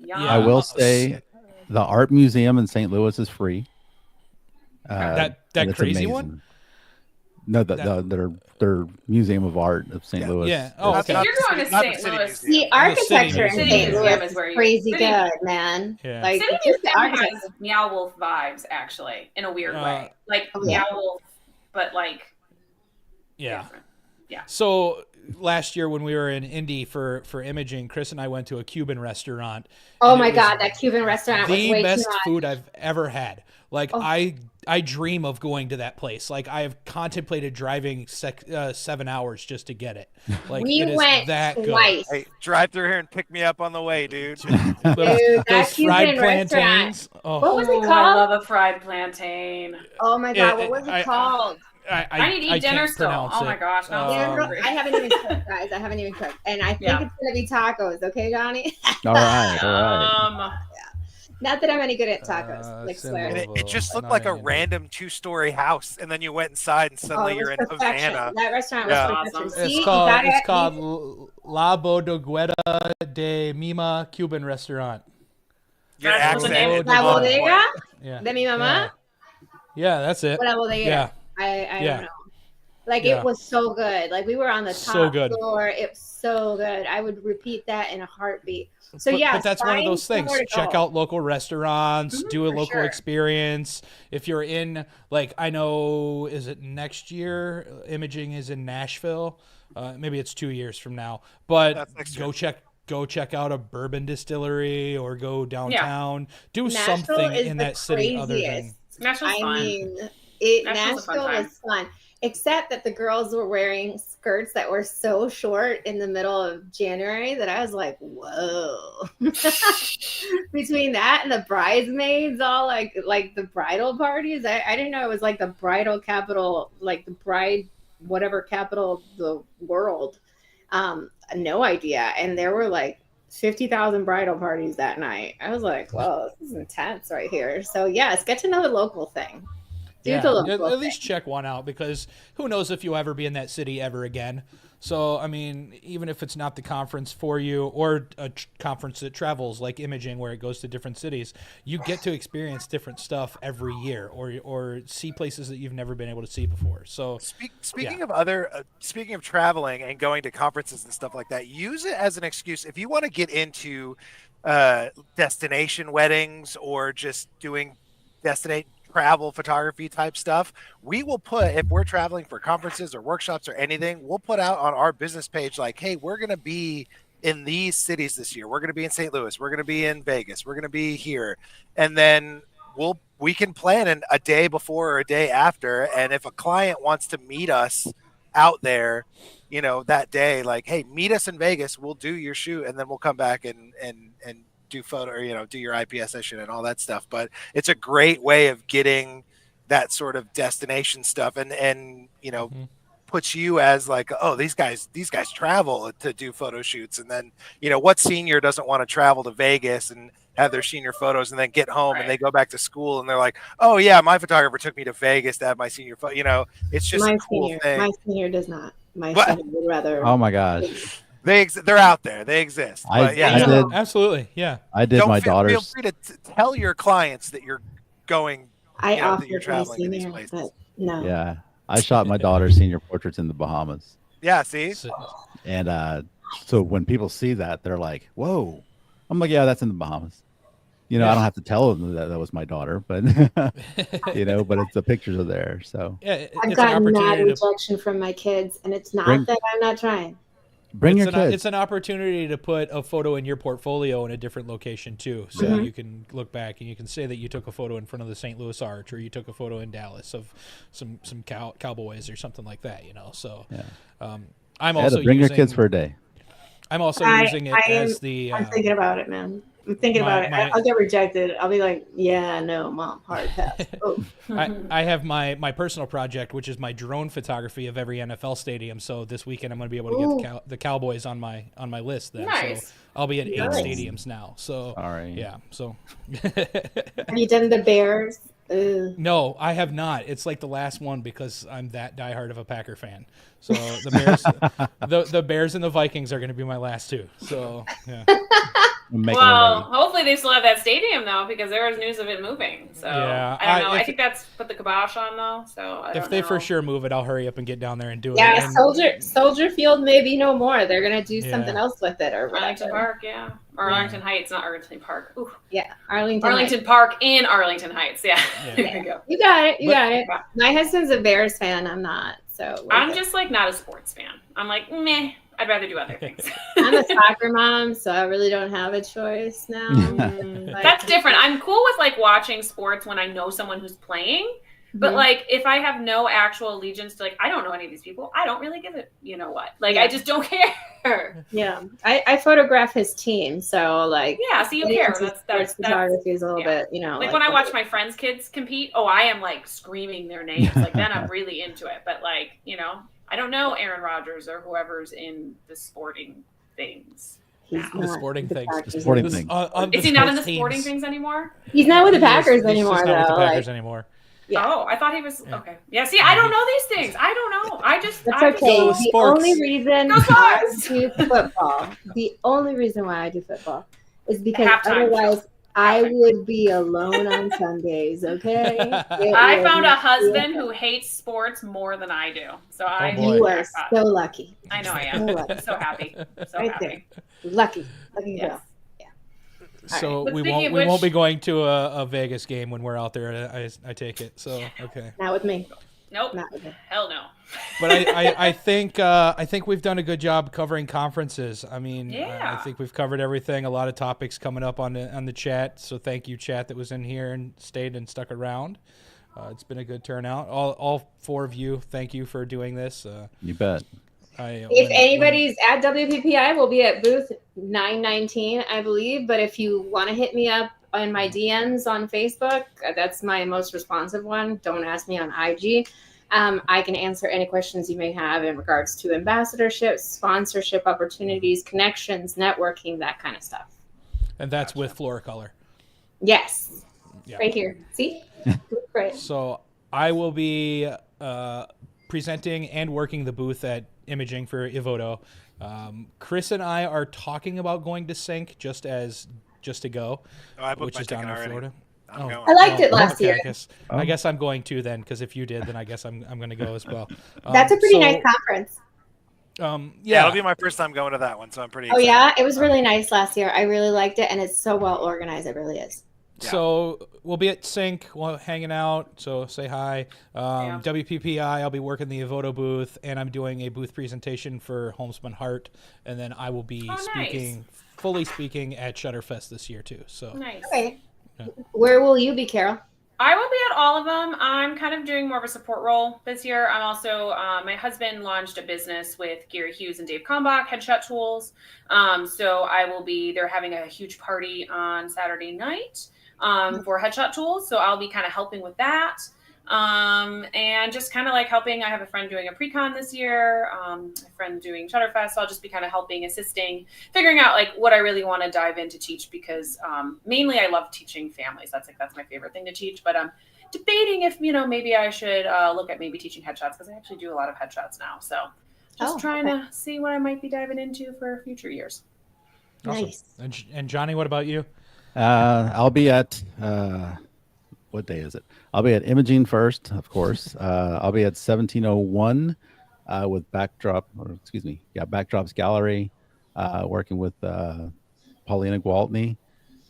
Yum. Yeah. I will say, the art museum in St. Louis is free. That and it's crazy amazing. one? No, That- their Museum of Art of St. Yeah. Louis. Yeah. Oh, is- okay. If you're going to Not the St. city Louis, museum. the architecture in City St. Museum Louis is is where you- crazy City- good, man. Yeah. Like City just the Museum architecture. has Meow Wolf vibes, actually, in a weird way. Like Oh, yeah. Meow Wolf, but like Yeah. different. So last year when we were in Indy for Imaging, Chris and I went to a Cuban restaurant. Oh and my it was god, that Cuban restaurant was the way best too much. food I've ever had. Like Oh. I dream of going to that place. Like I have contemplated driving 7 hours just to get it. Like We it is went that good. twice. Hey, drive through here and pick me up on the way, dude. Those, Dude, that those fried Cuban restaurant. plantains. What Oh, was it Ooh, I called? love a fried plantain. Oh my Yeah, god, what was it I- called? I need to eat dinner can't still. pronounce Oh my it. gosh, now I'm Yeah, girl, hungry. I haven't even cooked, guys. I haven't even cooked, and I think Yeah. it's gonna be tacos. Okay, Johnny. All right, all right. Not that I'm any good at tacos. Like similar. swear. And it just looked Not like a anymore. random 2-story house, and then you went inside, and Oh, suddenly it you're was in perfection. Havana. That restaurant Yeah. was perfection. Awesome. See, It's called you gotta it's eat- called La Bodeguera de Mima Cuban Restaurant. Your That's what the name accent. is. La Oh, Bodega Yeah. de mi mamá. Yeah, that's it. What La Bodega? Yeah. I Yeah. don't know. Like Yeah. it was so good. Like we were on the So top good. floor. It was so good. I would repeat that in a heartbeat. So but, yeah, but that's one of find those things. somewhere to Check go. out local restaurants, do a for local sure. experience. If you're in, like, I know, is it next year? Imaging is in Nashville. Maybe it's 2 years from now. But That's next go year. check out a bourbon distillery or go downtown. Do Nashville something is in the that city other than. craziest. Nashville's I fun. mean, Nashville's a fun Nashville time. was fun, except that the girls were wearing skirts that were so short in the middle of January that I was like, whoa. Between that and the bridesmaids, all like the bridal parties, I didn't know it was like the bridal capital, like the bride, whatever capital of the world. No idea. And there were like 50,000 bridal parties that night. I was like, whoa, this is intense right here. So yes, get to know the local thing. Do Yeah, the at local least thing. check one out, because who knows if you'll ever be in that city ever again. So, I mean, even if it's not the conference for you or a conference that travels like Imaging where it goes to different cities, you get to experience different stuff every year or see places that you've never been able to see before. So, Speaking of other, speaking of traveling and going to conferences and stuff like that, use it as an excuse if you want to get into destination weddings or just doing travel photography type stuff, we will put, if we're traveling for conferences or workshops or anything, we'll put out on our business page like, hey, we're going to be in these cities this year. We're going to be in St. Louis. We're going to be in Vegas. We're going to be here. And then we can plan a day before or a day after. And if a client wants to meet us out there, you know, that day, like, hey, meet us in Vegas, we'll do your shoot, and then we'll come back and do photo, or, you know, do your IPS session and all that stuff. But it's a great way of getting that sort of destination stuff, and you know, puts you as like, oh, these guys travel to do photo shoots. And then, you know, what senior doesn't want to travel to Vegas and have their senior photos and then get home and they go back to school and they're like, oh yeah, my photographer took me to Vegas to have my senior photo. You know, it's just a cool thing. My senior does not. My But- senior would rather. Oh my gosh. They're out there. They exist. But yeah, I so did. Absolutely, yeah. I did my feel daughter's. free to tell your clients that you're going. I you know, that offered you're my traveling to these senior, places. but no. Yeah, I shot my daughter's senior portraits in the Bahamas, Yeah, see, So- and so when people see that, they're like, "Whoa!" I'm like, "Yeah, that's in the Bahamas." You know, I don't have to tell them that was my daughter, but you know, but it's the pictures are there. So yeah, I've it's an gotten mad opportunity to rejection from my kids, and it's not Bring- that I'm not trying. bring your kids. It's an opportunity to put a photo in your portfolio in a different location too, so Mhm. you can look back and you can say that you took a photo in front of the St. Louis Arch, or you took a photo in Dallas of some cowboys or something like that. You know, so Yeah. I'm Yeah, also to bring using, your kids for a day. I'm also I- using it I am- as the. I'm thinking about it, man. I'm thinking my- about it. my- I'll get rejected. I'll be like, yeah, no, mom, hard pass. Oh. I have my personal project, which is my drone photography of every NFL stadium. So this weekend I'm going to be able to get the Cowboys on my list. Then, Nice. so I'll be at 8 Nice. stadiums now. So All right. yeah, so Have you done the Bears? Ugh. no, I have not. It's like the last one because I'm that diehard of a Packer fan. So the Bears, the Bears and the Vikings are going to be my last two. So yeah. Make it Well, already. hopefully they still have that stadium though, because there was news of it moving. So Yeah, I don't know. I if- think that's put the kibosh on though. So I If don't they know. for sure move it, I'll hurry up and get down there and do it. Yeah, And- Soldier Field, maybe no more. They're gonna do Yeah. something else with it, or Arlington whatever. Park, yeah, or Yeah. Arlington Heights, not Arlington Park. Ooh. Yeah, Arlington. Arlington Park in Arlington Heights. Yeah, Yeah. there you go. You got it. You But- got it. My husband's a Bears fan. I'm not. So we're I'm good. just like not a sports fan. I'm like meh. I'd rather do other things. I'm a soccer mom, so I really don't have a choice now. But- That's different. I'm cool with like watching sports when I know someone who's playing. But Mhm. like if I have no actual allegiance to like I don't know any of these people, I don't really give it, you know what? Like Yeah. I just don't care. Yeah, I photograph his team, so like Yeah, so you getting care. into That's sports photography is a little yeah. bit, you know. like when I watch my friends' kids compete, oh, I am like screaming their names. Like then I'm really into it. But like, you know, I don't know Aaron Rodgers or whoever's in the sporting things. he's The not sporting with things. Packers The sporting anymore. things. on Is he not in the sports sporting teams. things anymore? He's not with the He is- Packers he's just anymore, not though. with the Packers like, anymore. Yeah. Oh, I thought he was Yeah. okay. Yeah, see, I don't know these things. I don't know. I just that's I just- okay. So The sports. only reason Go I Sox! do football, the only reason why I do football, is because Halftime otherwise I Halftime. would be alone on Sundays. Okay. It I would found a not be husband okay. who hates sports more than I do. So I boy. You are so lucky. I know I so am. lucky. So happy. So Right happy. Lucky. Lucky Yes. girl. So But we speaking won't of we won't which- be going to a Vegas game when we're out there. I take it. So okay. Not with me. Nope. Not with me. Hell no. But I think we've done a good job covering conferences. I mean, Yeah. I think we've covered everything. A lot of topics coming up on the chat. So thank you, chat, that was in here and stayed and stuck around. It's been a good turnout. All four of you, thank you for doing this. You bet. If anybody's at WPPI, we'll be at booth 919, I believe. But if you want to hit me up on my DMs on Facebook, that's my most responsive one. Don't ask me on IG. I can answer any questions you may have in regards to ambassadorships, sponsorship opportunities, connections, networking, that kind of stuff. and that's with Floricolor. Yes. Yeah. Right here. See? Great. So I will be presenting and working the booth at Imaging for Evoto. Chris and I are talking about going to Sync just to go, Oh, I booked which my is down ticket in already. Florida. I'm Oh. going. I liked it last okay, year. I guess I'm going to then, because if you did, then I guess I'm going to go as well. That's a pretty so, nice conference. Yeah, it'll be my first time going to that one, so I'm pretty Oh, excited. yeah? It was really nice last year. I really liked it, and it's so well organized. It really is. So we'll be at Sync, hanging out. So say hi. WPPI, I'll be working the Evoto booth, and I'm doing a booth presentation for Homespun Heart, and then I will be fully speaking at Shutterfest this year too. So nice. Okay. Where will you be, Carol? I will be at all of them. I'm kind of doing more of a support role this year. I'm also, my husband launched a business with Gary Hughes and Dave Kalmbach, Headshot Tools. So I will be, they're having a huge party on Saturday night for Headshot Tools. So I'll be kind of helping with that. And just kind of like helping. I have a friend doing a pre-con this year, a friend doing Shutterfest. So I'll just be kind of helping, assisting, figuring out like what I really want to dive in to teach, because mainly I love teaching families. That's my favorite thing to teach. But I'm debating if, maybe I should look at maybe teaching headshots, because I actually do a lot of headshots now. So just trying to see what I might be diving into for future years. Awesome. Nice. And Johnny, what about you? I'll be at what day is it? I'll be at Imaging first, of course. I'll be at 1701 with Backdrops Gallery, working with Paulina Gwaltney.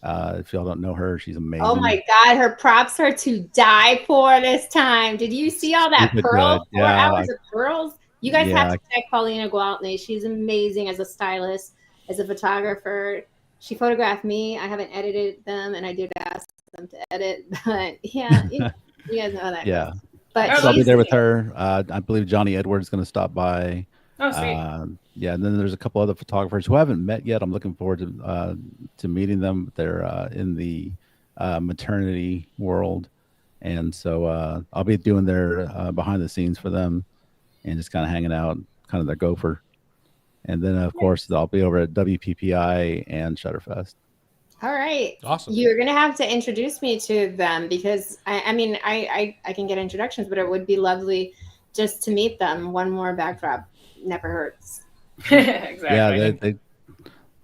If y'all don't know her, she's amazing. Oh my God, her props are to die for this time. Did you see all that pearl? 4 hours of pearls? You guys have to check Paulina Gwaltney. She's amazing as a stylist, as a photographer. She photographed me. I haven't edited them, and I did ask them to edit, but yeah, you guys know how that goes. But so I'll be there with her. I believe Johnny Edwards is going to stop by. Oh, sweet. And then there's a couple other photographers who I haven't met yet. I'm looking forward to meeting them. They're in the maternity world, and so I'll be doing their behind the scenes for them, and just kind of hanging out, kind of their gopher. And then of course I'll be over at WPPI and Shutterfest. All right. Awesome. You're going to have to introduce me to them, because I can get introductions, but it would be lovely just to meet them. One more backdrop never hurts. Exactly. Yeah,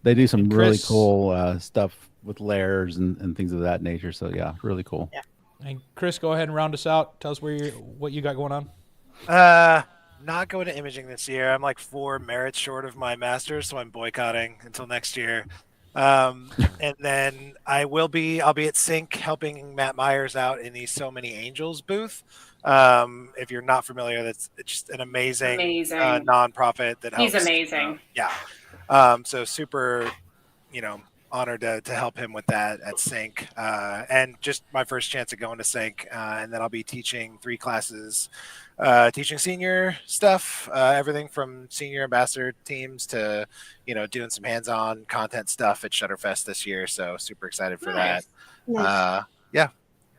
they do some really Chris, cool stuff with layers and things of that nature. So yeah, really cool. Yeah. And Chris, go ahead and round us out. Tell us what you got going on. Not going to imaging this year. I'm like 4 merits short of my master's, so I'm boycotting until next year. And then I'll be at Sync helping Matt Myers out in the So Many Angels booth. If you're not familiar, it's just an amazing nonprofit that helps. He's amazing. So super, honored to help him with that at Sync. And just my first chance of going to Sync. And then I'll be teaching 3 classes, teaching senior stuff, everything from senior ambassador teams to, doing some hands-on content stuff at Shutterfest this year. So super excited for that. Nice. Yeah.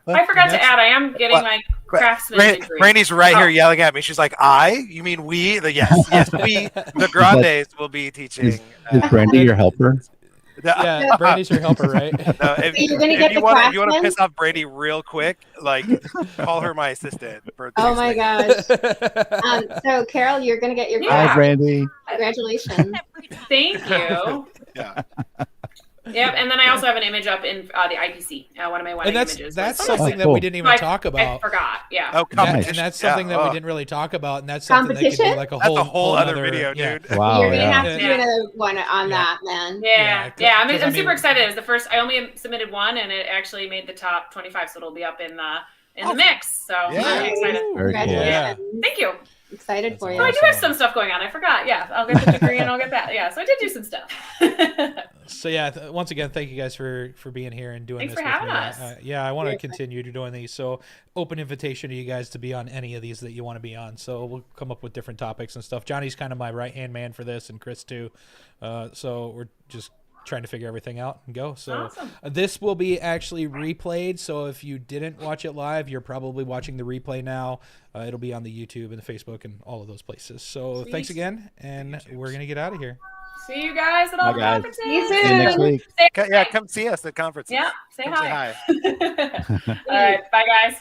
I forgot to add, I am getting my craftsman degree. Brandy's right here yelling at me. She's like, you mean we? Yes, we, the Grandes, will be teaching. Is Brandy your helper? Yeah, Brandy's your helper, right? No, if you want to piss off Brady real quick, call her my assistant. Oh my gosh. So Carol, you're gonna get your Hi, Brandy. Congratulations. Thank you. Yeah. Yep, and then I also have an image up in the IPC, one of my wedding images. That's something that we didn't even talk about. I forgot, yeah. Oh, competition. And that's something that we didn't really talk about, and that's something that could be like a whole other video, dude. Wow, You're gonna have to do another one on that, man. Yeah. I'm super excited. It's the first. I only submitted one, and it actually made the top 25, so it'll be up in the mix. So I'm really excited. Very cool. Yeah. Thank you. Excited for you. So I do have some stuff going on. I forgot. Yeah, I'll get the degree and I'll get that. Yeah, so I did do some stuff. So yeah, once again, thank you guys for being here and doing Thanks this for with having me. us. I want to continue to doing these. So open invitation to you guys to be on any of these that you want to be on. So we'll come up with different topics and stuff. Johnny's kind of my right hand man for this, and Chris too. So we're just trying to figure everything out and go. So awesome. This will be actually replayed. So if you didn't watch it live, you're probably watching the replay now. It'll be on the YouTube and the Facebook and all of those places. So thanks again, and we're gonna get out of here. See you guys at all the conferences. See you See you next week. Yeah, come see us at conferences. Yeah, say Come hi. say hi. All right, bye guys.